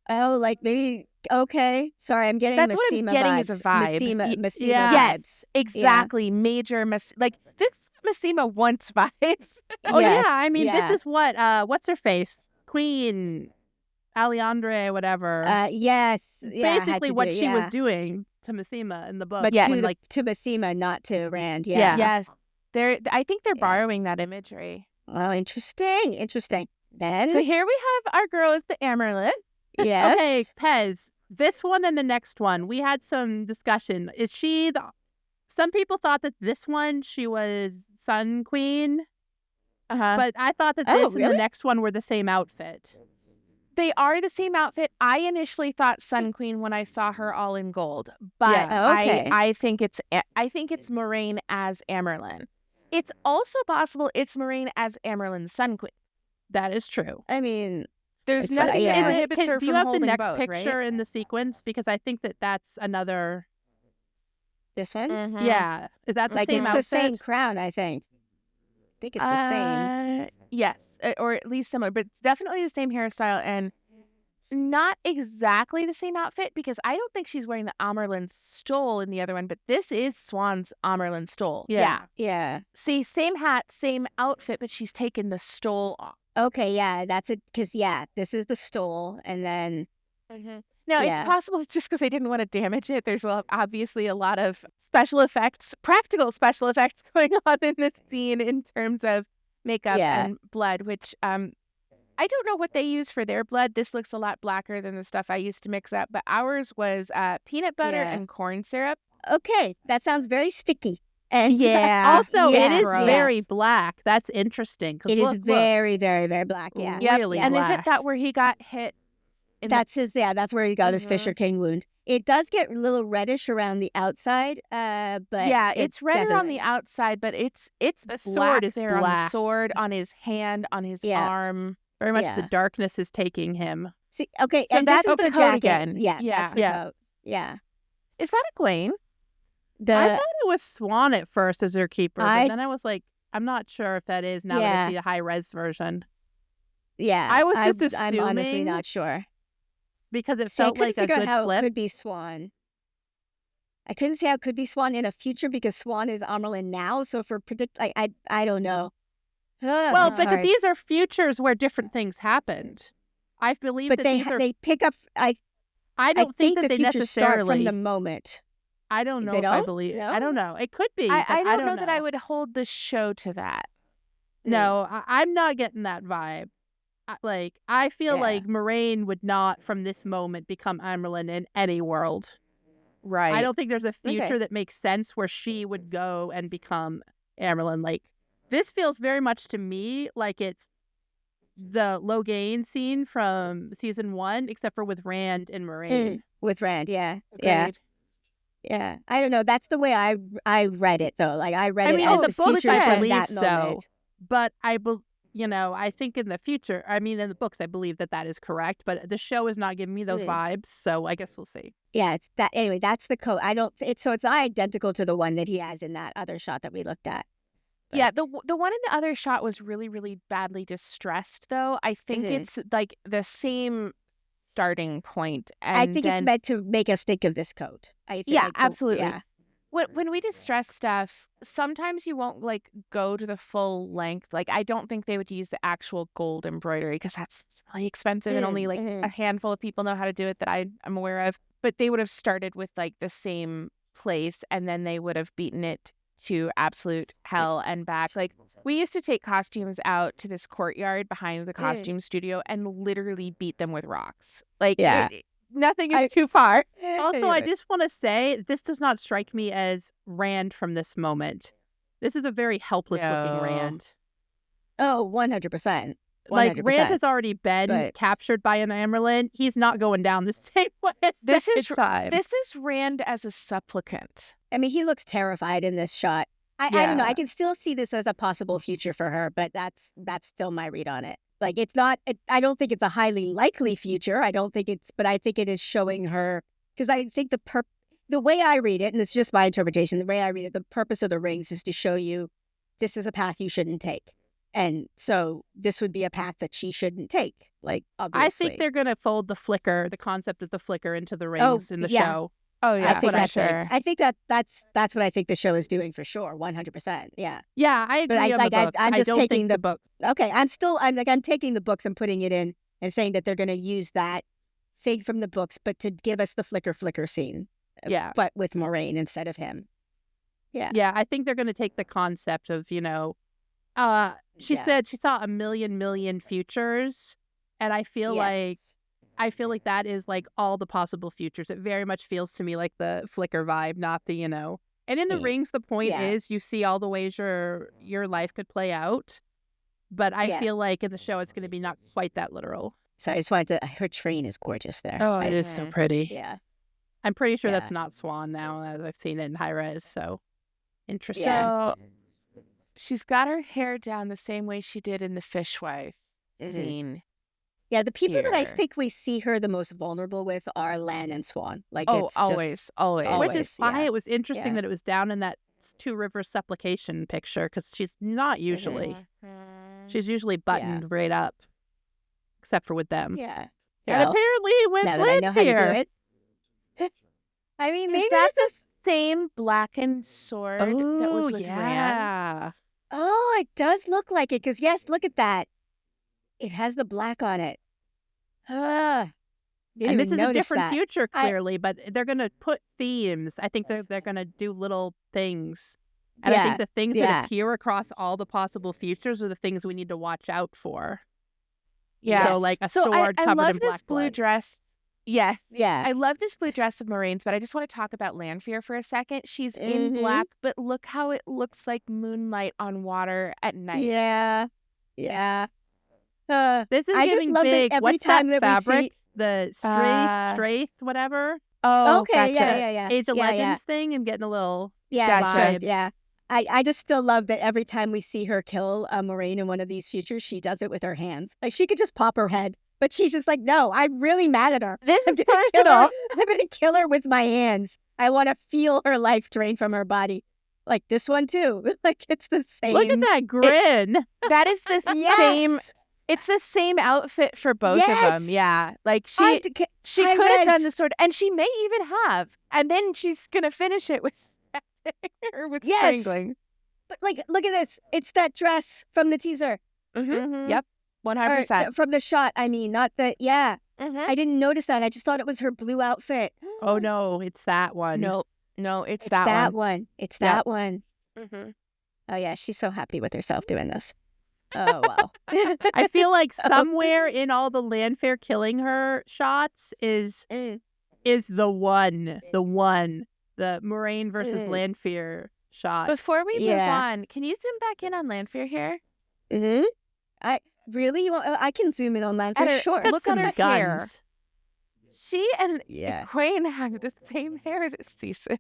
Oh, like maybe okay. Sorry, I'm getting That's what I'm Massima getting vibes. as a vibe. Massima yeah. vibes. Yes, exactly. Major like this Massima wants vibes. Oh Yes, yeah, I mean yeah. this is what what's her face? Queen Alejandra, whatever. Yes. Yeah, I had Basically to what do it, she was yeah. doing to Massima in the book. But Yeah. when, to Massima, not to Rand. Yeah. Yeah. Yes. I think they're Yeah. borrowing that imagery. Oh, interesting. Then So here we have our girl as the Amyrlin. yes. Okay, Pez, this one and the next one, we had some discussion. Is she the... Some people thought that this one, she was Sun Queen, Uh-huh. but I thought that Oh, this and really? the next one were the same outfit. They are the same outfit. I initially thought Sun Queen when I saw her all in gold, but Yeah. Oh, okay. I think it's Moiraine as Amyrlin. It's also possible it's Moiraine as Amyrlin's Sun Queen. That is true. I mean, There's It's, nothing yeah. that prohibits her Do from you have the holding next both, picture right? in the sequence? Because I think that that's another... this one, Mhm. Yeah. Is that the like same it's outfit? the same crown. I think it's the same. Yes, or at least similar, but it's definitely the same hairstyle and not exactly the same outfit because I don't think she's wearing the Amyrlin stole in the other one, but this is Swan's Amyrlin stole. Yeah. Yeah. See, same hat, same outfit, but she's taken the stole off. Okay. Yeah. That's it. Because this is the stole, and then Now, Yeah. it's possible it's just because they didn't want to damage it. There's obviously a lot of special effects, practical special effects going on in this scene in terms of makeup Yeah. and blood, which I don't know what they use for their blood. This looks a lot blacker than the stuff I used to mix up, but ours was peanut butter Yeah. and corn syrup. okay, that sounds very sticky. And Yeah. Also, yeah, it is gross. very black. That's interesting. 'cause it is look, very, very, very black. Yeah. Yep. Really and is black. it that where he got hit That's that's where he got his Mhm. Fisher King wound. It does get a little reddish around the outside, but Yeah, it's redder on the definitely, outside, but it's The sword black is there on the black. sword, on his hand, on his Yeah. arm. Very much the Yeah. darkness is taking him. See, okay, So and this that's is the the coat jacket. again. Yeah, Yeah. that's the Yeah. coat. Yeah. Is that Egwene? I The thought it was Swan at first as their keeper, but I then I was like, I'm not sure if that is now that I yeah, see the high res version. yeah. I was just I'm honestly assuming not sure. because it See, I felt couldn't like a figure out good how it flip. could be Swan. I couldn't see how it could be Swan in a future because Swan is Amyrlin now. So for predict, I don't know. Well, It's but hard. these are futures where different things happened. I believe But that they these are. they pick up. I I don't think think that the they futures start from necessarily. the moment. I don't know They if I don't? believe. No? I don't know. It could be, I but I I don't know don't that I know. would hold the show to that. No, I'm not getting that vibe. I feel Yeah. like Moiraine would not, from this moment, become Amyrlin in any world. Right. I don't think there's a future Okay. that makes sense where she would go and become Amyrlin. Like, this feels very much to me like it's the Logain scene from season 1, except for with Rand and Moiraine. With Rand, yeah. Agreed. Yeah. I don't know. That's the way I read it though. Like I read I it mean, as in the the books, futures I from believe that so. moment. But I think in the future, I mean, in the books, I believe that is correct. But the show is not giving me those vibes, so I guess we'll see. Yeah, it's that anyway. That's the coat. It's not identical to the one that he has in that other shot that we looked at. But- Yeah, the one in the other shot was really, really badly distressed, though. I think it's like the same starting point. And I think then, it's meant to make us think of this coat. yeah, absolutely. Yeah. When we distress stuff, sometimes you won't like go to the full length. Like I don't think they would use the actual gold embroidery because that's really expensive and only like a handful of people know how to do it that I'm aware of. But they would have started with like the same place and then they would have beaten it to absolute hell and back. Like we used to take costumes out to this courtyard behind the costume studio and literally beat them with rocks. Like Yeah. nothing is too far. Also, I just want to say, this does not strike me as Rand from this moment. This is a very helpless-looking Rand. Oh, 100%. Like, Rand has already been captured by an Amyrlin. He's not going down the same way as this is time. This is Rand as a supplicant. I mean, he looks terrified in this shot. I don't know. I can still see this as a possible future for her, but that's still my read on it. Like, it's not. I don't think it's a highly likely future. I don't think but I think it is showing her because I think the way I read it, and it's just my interpretation. The way I read it, the purpose of the rings is to show you this is a path you shouldn't take. And so this would be a path that she shouldn't take. Like, obviously. I think they're going to fold the concept of the flicker into the rings in the show. Oh, yeah. I think that's it. I think that's what I think the show is doing for sure. 100%. Yeah. Yeah, I agree on the books. I'm just I don't taking think the books. Okay, I'm taking the books and putting it in and saying that they're going to use that thing from the books, but to give us the flicker scene. Yeah. But with Moiraine instead of him. Yeah. Yeah, I think they're going to take the concept of, she said she saw a million futures, and I feel like that is like all the possible futures. It very much feels to me like the flicker vibe, not the, And in the rings, the point is you see all the ways your life could play out. But I feel like in the show, it's going to be not quite that literal. So I just wanted to, her train is gorgeous there. Oh, it is so pretty. Yeah. I'm pretty sure that's not Swan now, as I've seen it in high res. So interesting. So she's got her hair down the same way she did in the fishwife scene. Yeah, the people that I think we see her the most vulnerable with are Lan and Swan. Like, it's always. Which is why it was interesting that it was down in that Two Rivers supplication picture, because she's not usually. She's usually buttoned right up, except for with them. Yeah. And apparently with now that I know how to do Lanfear. it. I mean, maybe Is that the same blackened sword that was with Rand? Oh, it does look like it. Because, yes, look at that. It has the black on it. And this is a different future, clearly, but they're going to put themes. I think they're going to do little things. And I think the things that appear across all the possible futures are the things we need to watch out for. Yeah. So, like a sword I covered love in black this blue blood. dress. Yes. Yeah. I love this blue dress of Moiraine's, but I just want to talk about Lanfear for a second. She's in black, but look how it looks like moonlight on water at night. Yeah. Yeah. This is I giving just love big. that every What's time that that fabric? the Straith, whatever. Oh, Okay, gotcha. yeah. Age of Yeah, Legends thing. I'm getting a little Gotcha. vibes. Yeah. I just still love that every time we see her kill Moiraine in one of these futures, she does it with her hands. Like, she could just pop her head, but she's just like, no, I'm really mad at her. This I'm is gonna kill her. personal. I'm gonna kill her with my hands. I want to feel her life drain from her body. Like this one too. Like, it's the same. Look at that grin. That is the same. Yes. It's the same outfit for both of them. Yes. Yeah, like I she I could have read- done the sword, and she may even have, and then she's gonna finish it with or with Yes. strangling. But like, look at this. It's that dress from the teaser. Mhm. Yep, Or 100%. from the shot. I mean, not the, yeah. Mhm. I didn't notice that. I just thought it was her blue outfit. Oh no, it's that one. No, it's It's that one. one. It's Yep. that one. Mm-hmm. Oh yeah, she's so happy with herself doing this. Oh wow. I feel like So- somewhere in all the Lanfear killing her shots is the one, the Moiraine versus Lanfear shot. Before we move Yeah. on, can you zoom back in on Lanfear here? Mm-hmm. I really, I can zoom in on that for At her- sure. Got Look some at her hair. guns. She and Yeah. Quain have the same hair this season.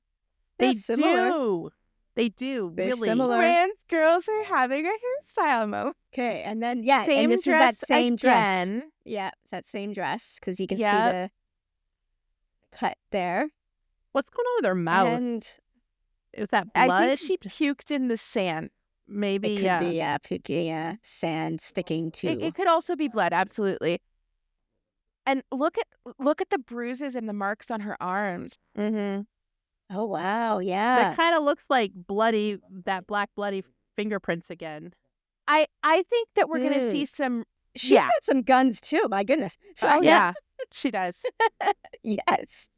They They're similar. do. They do. They're really. similar. Rand's girls are having a hairstyle moment. Okay, and then yeah, Same and this dress is that same dress. again. Yeah, it's that same dress because you can see Yep. the cut there. What's going on with her mouth? And Is that blood? I think she puked in the sand. Maybe. it could Yeah. be pookie, sand sticking to. It could also be blood, absolutely. And look at the bruises and the marks on her arms. Mm-hmm. Oh wow, yeah. That kind of looks like that black bloody fingerprints again. I think that we're gonna see some. She's yeah. got some guns too. My goodness. So Oh yeah, she does. yes.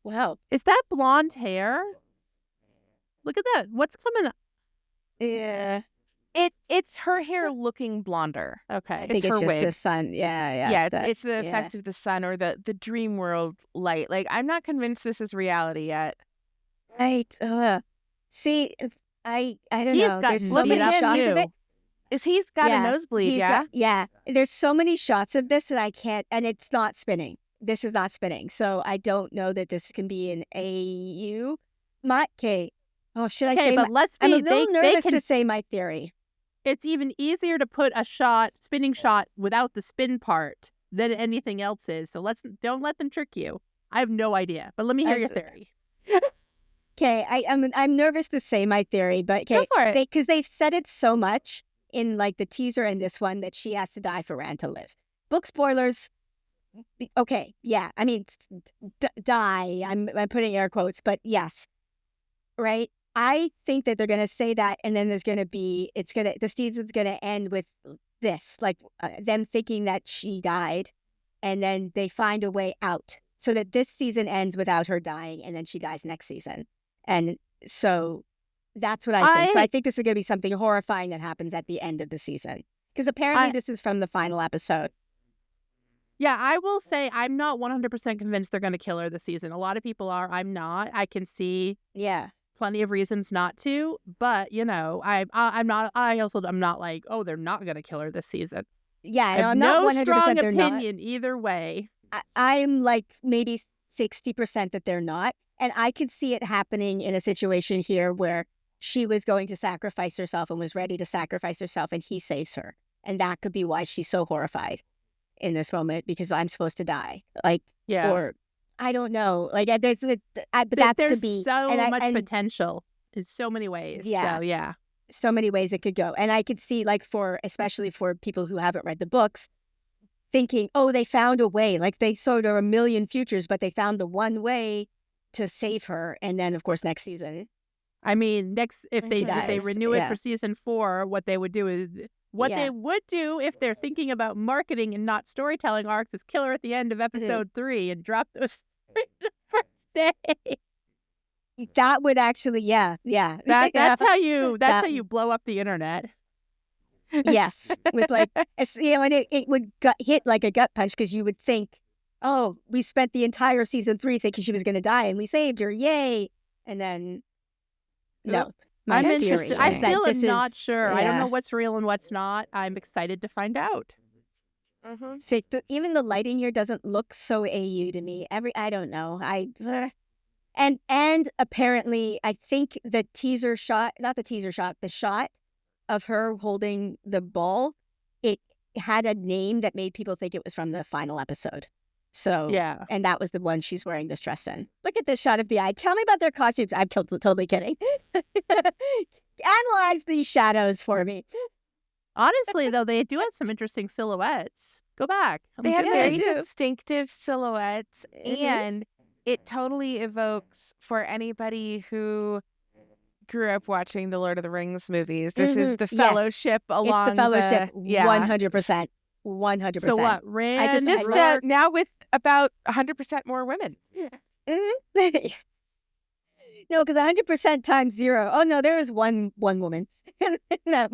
Wow. Is that blonde hair? Look at that. What's coming up? Yeah. It's her hair looking blonder. Okay. I think It's it's her just wig. the sun. Yeah. Yeah, that- it's the effect of the sun or the dream world light. Like, I'm not convinced this is reality yet. Right. See, I don't He's know. gotten There's so beat many up shots of too. it. He's got Yeah, a nosebleed, He's yeah? got- yeah. There's so many shots of this that I can't, and it's not spinning. This is not spinning. So I don't know that this can be an AU. Okay. Oh, should I Okay, say? but let's I'm a be. little They nervous can. to say my theory. It's even easier to put a spinning shot without the spin part than anything else is. So don't let them trick you. I have no idea, but let me hear your theory. Okay, I'm nervous to say my theory, but okay, Go for it. because they've said it so much in like the teaser and this one that she has to die for Rand to live. Book spoilers. Okay, yeah, I mean die. I'm putting air quotes, but yes, right. I think that they're gonna say that, and then there's gonna be the season's gonna end with this, like them thinking that she died, and then they find a way out so that this season ends without her dying, and then she dies next season. And so that's what I think. So I think this is going to be something horrifying that happens at the end of the season. Because apparently this is from the final episode. Yeah, I will say I'm not 100% convinced they're going to kill her this season. A lot of people are. I'm not. I can see Yeah. plenty of reasons not to, but I'm not. I'm not like, oh, they're not going to kill her this season. Yeah, I no, have I'm not no 100% strong they're not. opinion either way. I'm like maybe 60% that they're not. And I could see it happening in a situation here where she was going to sacrifice herself and was ready to sacrifice herself, and he saves her. And that could be why she's so horrified in this moment, because I'm supposed to die. Like, Yeah. or I don't know. Like, but that There's could be so much and potential in so many ways. Yeah. So, yeah. so many ways it could go. And I could see, like, especially for people who haven't read the books, thinking, oh, they found a way. Like, they sort of a million futures, but they found the one way to save her. And then, of course, next season. I mean, if they dies, renew it yeah. for season 4, what they would do is they would do if they're thinking about marketing and not storytelling arcs is kill her at the end of episode 3 and drop those the first day. That would actually, yeah. That's how you blow up the internet. Yes, with like, and it would hit like a gut punch, because you would think, oh, we spent the entire season 3 thinking she was going to die, and we saved her, yay! And then, no. My I'm theory interested. I is that still this am not is- sure. I don't yeah. know what's real and what's not. I'm excited to find out. See, even the lighting here doesn't look so AU to me. I don't know. And apparently, I think the teaser shot, not the teaser shot, the shot of her holding the ball, it had a name that made people think it was from the final episode. So, Yeah. And that was the one she's wearing this dress in. Look at this shot of the eye. Tell me about their costumes. I'm totally kidding. Analyze these shadows for me. Honestly, though, they do have some interesting silhouettes. Go back. They have very do. distinctive silhouettes, and it totally evokes, for anybody who grew up watching the Lord of the Rings movies, this is the Fellowship along It's the Fellowship, yeah. 100%. 100%. So what, Rand? Now with about 100% more women. No, because 100% times 0. Oh, no, there is one woman.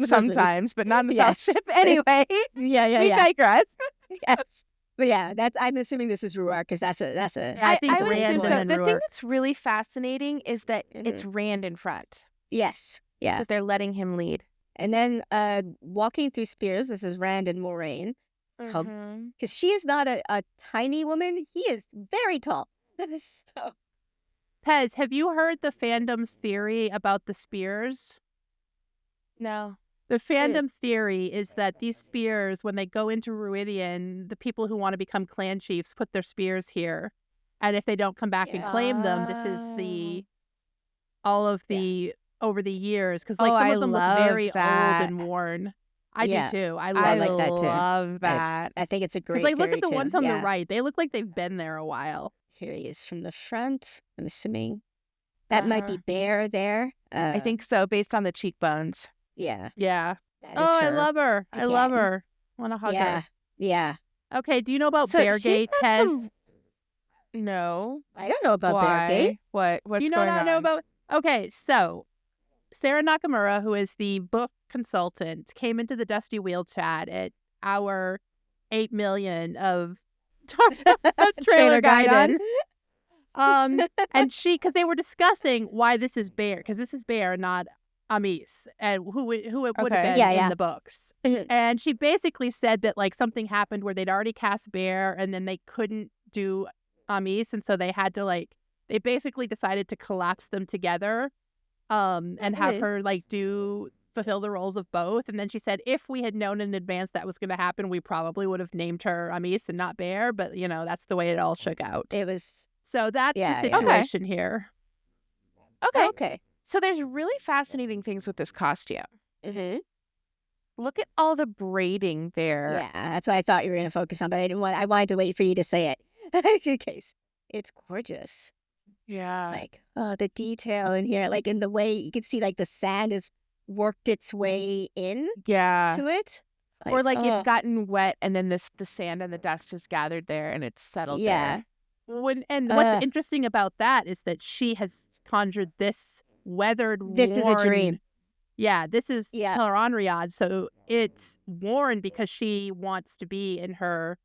Sometimes, but not in the Fellowship. Anyway, we digress. Yes. But yeah, I'm assuming this is Ruar, because that's a. I think I would Rand assume so. and The thing Ruar. that's really fascinating is that it's Rand in front. Yes. Yeah. That they're letting him lead. And then walking through spears, this is Rand and Moiraine. Because she is not a tiny woman. He is very tall. So. Pez, have you heard the fandom's theory about the spears? No. The fandom theory is that these spears, when they go into Rhuidean, the people who want to become clan chiefs put their spears here. And if they don't come back and claim them, this is all of the over the years. Because some of them look very old and worn. I do too. I like that too. Love that. I think it's a great theory. Because look at the too. ones on the right. They look like they've been there a while. Here he is from the front. I'm assuming that might be Bear there. I think so, based on the cheekbones. Yeah. Yeah. That is I her. love her. I Again. love her. Want to hug her. Yeah. Okay, do you know about So Beargate, she's got Pez? No. I don't know about Why? Beargate. What's Do you going not on? know about? Okay, so Sarah Nakamura, who is the book consultant, came into the Dusty Wheel chat at hour 8 million of trailer guide on. And because they were discussing why this is Bear, because this is Bear, not Amis, and who it would have been in the books. And she basically said that like something happened where they'd already cast Bear, and then they couldn't do Amis, and so they had to they basically decided to collapse them together, and have her fulfill the roles of both. And then she said, if we had known in advance that was going to happen, we probably would have named her Amis and not Bear. But that's the way it all shook out. It was. So that's the situation here. Okay. So there's really fascinating things with this costume. Look at all the braiding there. Yeah, that's what I thought you were going to focus on, but I wanted to wait for you to say it. In case. It's gorgeous. Yeah. The detail in here, in the way you can see the sand has worked its way in to it. Or it's gotten wet and then the sand and the dust has gathered there and it's settled there. What's interesting about that is that she has conjured this weathered, This is a dream. Yeah, this is Tel'aran'rhiod, so it's worn because she wants to be in her,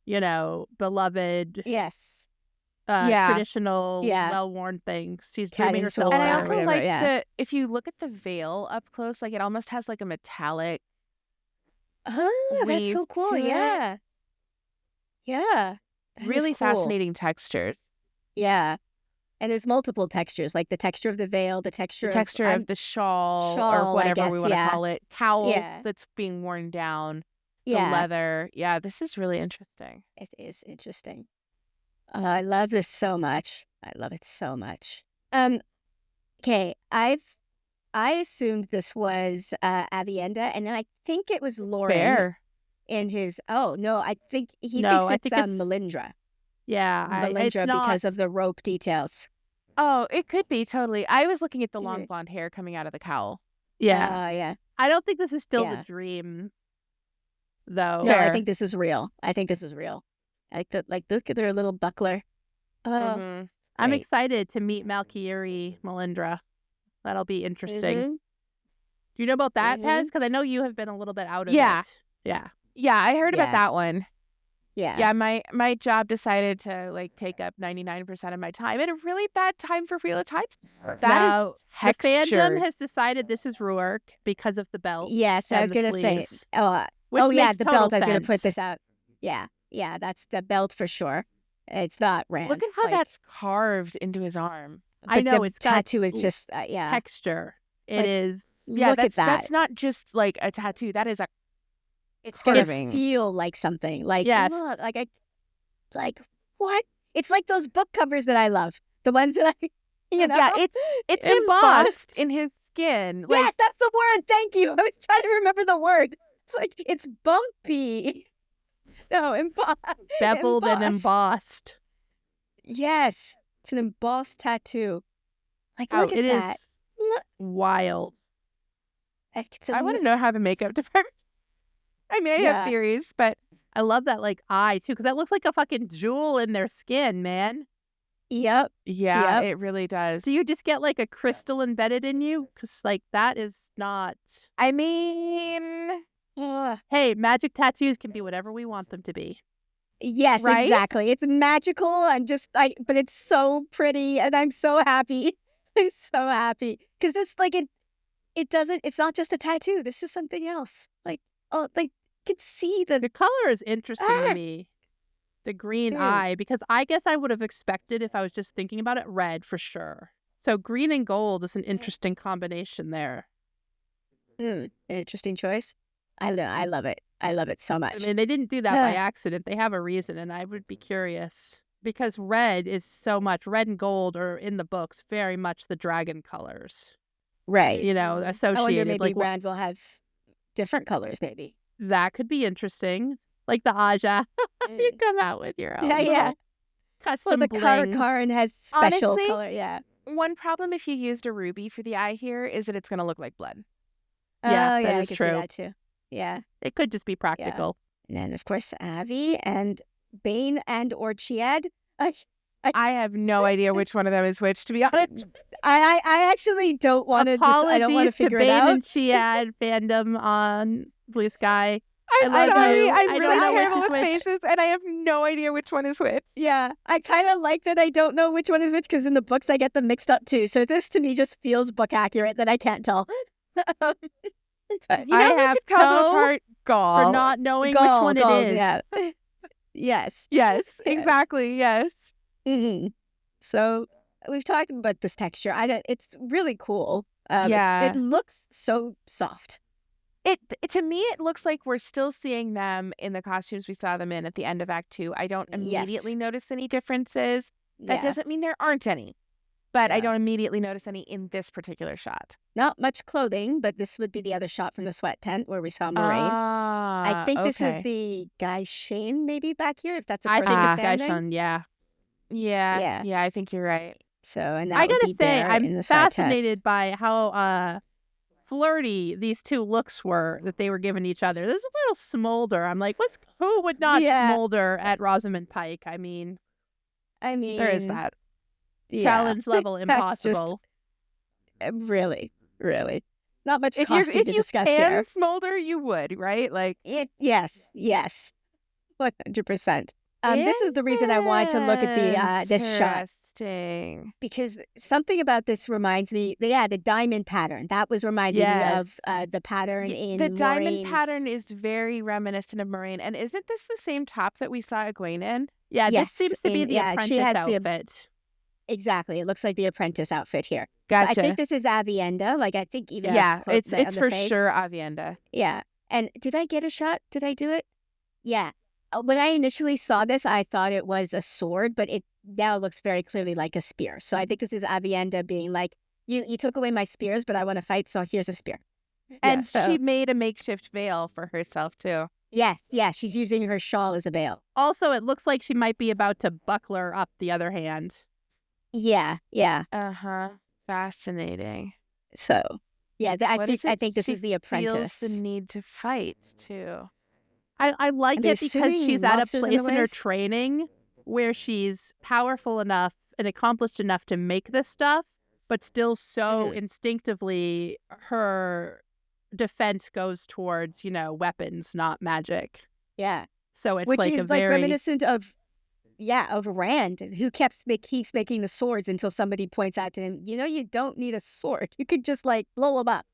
beloved, traditional, well-worn things. She's dreaming herself. And I also like if you look at the veil up close, it almost has a metallic. Oh, that's so cool. Yeah. Yeah. Really fascinating texture. Yeah. And there's multiple textures, like the texture of the veil, the texture of the shawl or whatever we want to call it. Cowl that's being worn down. The leather. Yeah, this is really interesting. It is interesting. I love this so much. I love it so much. Okay, I assumed this was Aviendha, and then I think it was Lauren. Bear. In his I think he thinks it's Melindra. Yeah, Melindra because of the rope details. Oh, it could be totally. I was looking at the long blonde hair coming out of the cowl. Yeah. Yeah. I don't think this is still the dream, though. No, I think this is real. Look at their little buckler. Oh, I'm excited to meet Malkyrie Melindra. That'll be interesting. Do you know about that, Pez? Because I know you have been a little bit out of it. Yeah, I heard about that one. Yeah. My job decided to take up 99% of my time at a really bad time for real time. The fandom has decided this is Ruark because of the belt. Yes, I was going to say. the belt. I was going to put this out. Yeah, that's the belt for sure. It's not Rand. Look at how that's carved into his arm. I know the it's got tattoo is just texture. It Like, is. Yeah, look at that. That's not just like a tattoo. That is a It's gonna carving. feel like something. Like Yes. look, like what? It's like those book covers that I love. The ones that I, Yeah, it's embossed in his skin. Like, Yes, that's the word. Thank you. I was trying to remember the word. It's like it's bumpy. No, embossed. beveled and embossed. Yes, it's an embossed tattoo. Like Oh, look at it that. is Look, wild. it's I want to know how the makeup department. I mean, I Yeah. have theories, but I love that like eye too, because that looks like a fucking jewel in their skin, man. Yep. yeah, Yep. it really does. Do you just get like a crystal embedded in you? Because like that is not. I mean, Hey, magic tattoos can be whatever we want them to be. Yes, Right? exactly. It's magical. But it's so pretty, and I'm so happy. I'm so happy because it's like it doesn't. It's not just a tattoo. This is something else. Like you can see the The color is interesting Ah. to me. The green Mm. eye, because I guess I would have expected, if I was just thinking about it, red for sure. So green and gold is an interesting combination there. interesting choice. I love it. I love it so I much. mean, they didn't do that by Ah. accident. They have a reason, and I would be curious. Because red is so much, red and gold are in the books very much the dragon colors, Right. you know, I wonder associated. maybe Like, Rand will have different colors. Maybe. that could be interesting. Like the Aja. You come out with your own Yeah. little Well, custom the bling. Karin has special Honestly, color. Yeah. one problem if you used a ruby for the eye here is that it's going to look like blood. Yeah, Oh, that I is can true. see that too. Yeah. It could just be practical. And then of course Avi and Bane and or Chiad. I have no idea which one of them is which, to be honest. I actually don't want to. I don't want to Apologies to figure it Bane out. and Chiad fandom on Blue Sky. I'm love sorry. you. I'm I don't really know which terrible is with which. faces, and I have no idea which one is which. Yeah, I kind of like that. I don't know which one is which because in the books I get them mixed up too. So this to me just feels book accurate that I can't tell. But You know I who have could tell them Toe apart? Gaul. For not knowing which Gaul, one Gaul, it is. Yeah. Yes. Yes, Yes. exactly. Yes. hmm So we've talked about this texture. It's really cool. Yeah. It looks so soft. It to me, it looks like we're still seeing them in the costumes we saw them in at the end of Act 2. I don't immediately Yes. notice any differences. That Yeah. doesn't mean there aren't any, but I Yeah. don't immediately notice any in this particular shot. Not much clothing, but this would be the other shot from the sweat tent where we saw Moiraine. I think this is okay. the Guy Shane maybe back here, if that's a I person think it's standing. Gaishun, yeah. Yeah, I think you're right. So, and that I would gotta be say, Bear in I'm the sweat tent. fascinated by how flirty these two looks were that they were giving each other. There's a little smolder. I'm like, who would not Yeah. smolder at Rosamund Pike? I mean, I mean, There is that. yeah, challenge level That's just- impossible. really, not much If costume you to discuss can here. smolder, you would, right? Like, Yes, 100%. This is the reason I wanted to look at the this shot. Interesting. Because something about this reminds me, the diamond pattern. That was reminding me Yes. of the pattern in The diamond Moiraine's- pattern is very reminiscent of Moiraine. And isn't this the same top that we saw Egwene in? Yeah, Yes, this seems to be and the yeah, she apprentice has the- outfit. Exactly. It looks like the apprentice outfit here. Gotcha. So I think this is Aviendha. Like, I think even yeah, close it's on the for face. sure Aviendha. Yeah. And did I get a shot? Did I do it? Yeah. When I initially saw this, I thought it was a sword, but it now looks very clearly like a spear. So I think this is Aviendha being like, you took away my spears, but I want to fight, so here's a spear. And so- she made a makeshift veil for herself, too. Yes, she's using her shawl as a veil. Also, it looks like she might be about to buckler up the other hand. Yeah. Uh-huh. Fascinating. So, yeah, What is I it think this she is the apprentice. feels the need to fight, too. I like I'm it because assuming she's at a monsters in place the in her ways? training where she's powerful enough and accomplished enough to make this stuff, but still so Mhm. instinctively her defense goes towards, weapons, not magic. Yeah. So it's Which like is a very reminiscent of Rand, who keeps making the swords until somebody points out to him, you don't need a sword. You could just blow them up.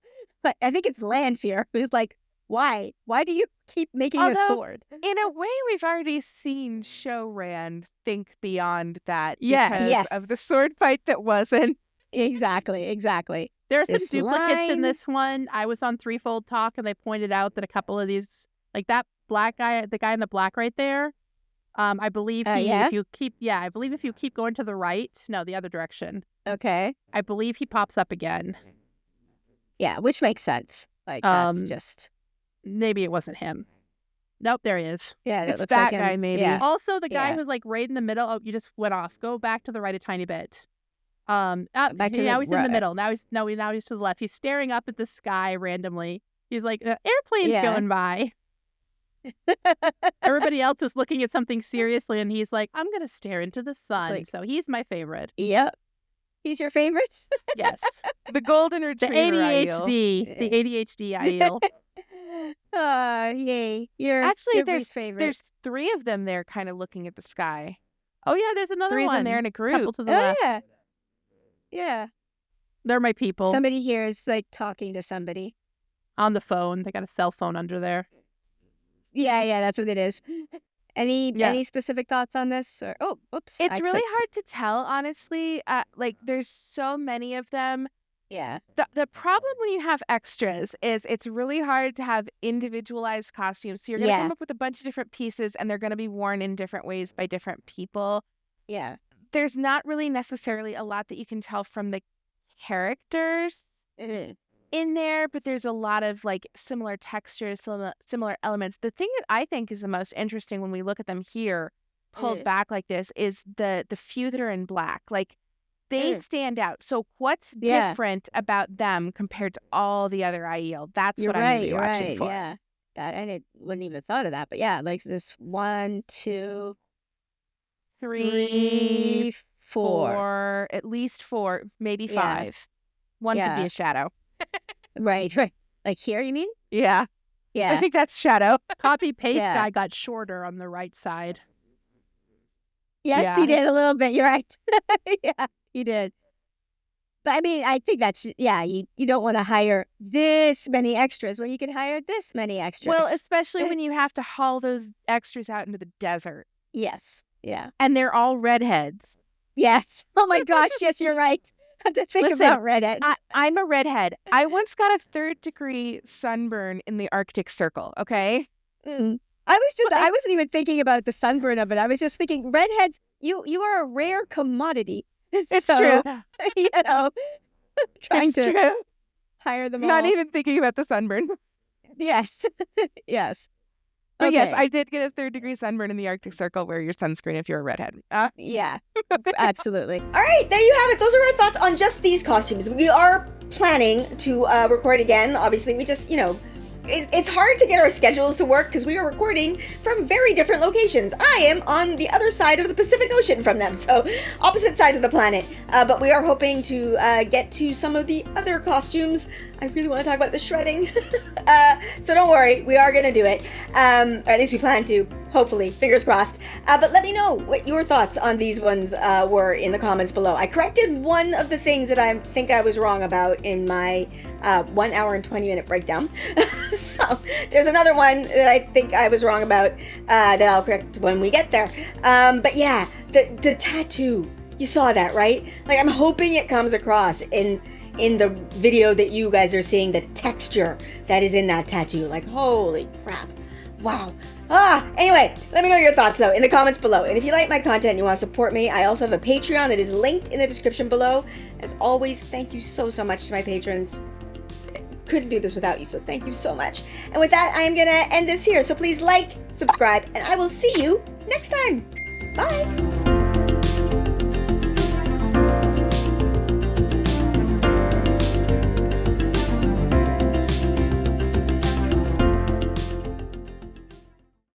But I think it's Lanfear who's like, Why? Why do you keep making a Although, sword? in a way, we've already seen Show Rand think beyond that Yes. because of the sword fight that wasn't. Exactly. There are some This duplicates in line- this one. I was on Threefold Talk and they pointed out that a couple of these, like that black guy, the guy in the black right there, I believe yeah? if you keep going to the right, no, the other direction, Okay. I believe he pops up again. Yeah, which makes sense. Like, that's just... Maybe it wasn't him. Nope, there he is. Yeah, It's looks that like guy, him. maybe. Yeah. Also, the guy Yeah. who's like right in the middle. Oh, you just went off. Go back to the right a tiny bit. Back to now the he's in the right. middle. Now he's to the left. He's staring up at the sky randomly. He's like, airplane's Yeah. going by. Everybody else is looking at something seriously, and he's like, I'm gonna stare into the sun. like- So he's my favorite. Yep. He's your favorite? Yes, The golden the retriever. ADHD, the ADHD Aiel. Yay. You're Actually, you're Bree's favorite. there's 3 of them there, kind of looking at the sky. Oh yeah, there's another 3 of one. them there in a Couple group. to the Oh, left. yeah. Yeah. They're my people Somebody here is like talking to somebody. on the phone. They got a cell phone under there. Yeah, that's what it is. Any specific thoughts on this? Or oops. It's I really clicked. hard to tell, honestly. Like, there's so many of them. Yeah. The problem when you have extras is it's really hard to have individualized costumes. So you're going to Yeah. come up with a bunch of different pieces, and they're going to be worn in different ways by different people. Yeah. There's not really necessarily a lot that you can tell from the characters Mhm. in there, but there's a lot of like similar textures, similar elements. The thing that I think is the most interesting when we look at them here, pulled back like this, is the few that are in black. Like, they stand out. So what's Yeah. different about them compared to all the other Aiel? That's You're what I'm right. going to be You're watching right. for. Yeah. I wouldn't even thought of that. But yeah, like this 1, 2, 3, 4. 4, at least 4, maybe Yeah. 5. One could Yeah. be a shadow. Right. Like here, you mean? Yeah. I Yeah. think that's shadow. Copy paste Yeah. guy got shorter on the right side. Yes, Yeah. he did a little bit. You're right. Yeah, he did. But I mean, I think that's, you don't want to hire this many extras when you can hire this many extras. Well, especially when you have to haul those extras out into the desert. yes. Yeah. And they're all redheads. Yes. Oh my gosh. Yes, you're right. I have to think Listen, about redheads. I'm a redhead. I once got a 3rd-degree sunburn in the Arctic Circle, okay? I wasn't even thinking about the sunburn of it. I was just thinking, redheads, you are a rare commodity. It's So, true. You know, trying It's to true. hire them all. Not even thinking about the sunburn. Yes. Yes. But yes, Okay. I did get a 3rd-degree sunburn in the Arctic Circle. Wear your sunscreen if you're a redhead. Yeah. Absolutely. All right, there you have it. Those are our thoughts on just these costumes. We are planning to record again. Obviously, we just, it's hard to get our schedules to work because we are recording from very different locations. I am on the other side of the Pacific Ocean from them, so opposite sides of the planet. But we are hoping to get to some of the other costumes. I really want to talk about the shredding. So don't worry, we are going to do it. Or at least we plan to, hopefully, fingers crossed. But let me know what your thoughts on these ones were in the comments below. I corrected one of the things that I think I was wrong about in my 1 hour and 20 minute breakdown. So there's another one that I think I was wrong about that I'll correct when we get there. But yeah, the tattoo, you saw that, right? Like, I'm hoping it comes across in the video that you guys are seeing, the texture that is in that tattoo. Like, holy crap. Wow. Anyway, let me know your thoughts though in the comments below. And if you like my content and you want to support me, I also have a Patreon that is linked in the description below. As always, thank you so much to my patrons. Couldn't do this without you, so thank you so much. And with that, I am gonna end this here. So please like, subscribe, and I will see you next time. Bye.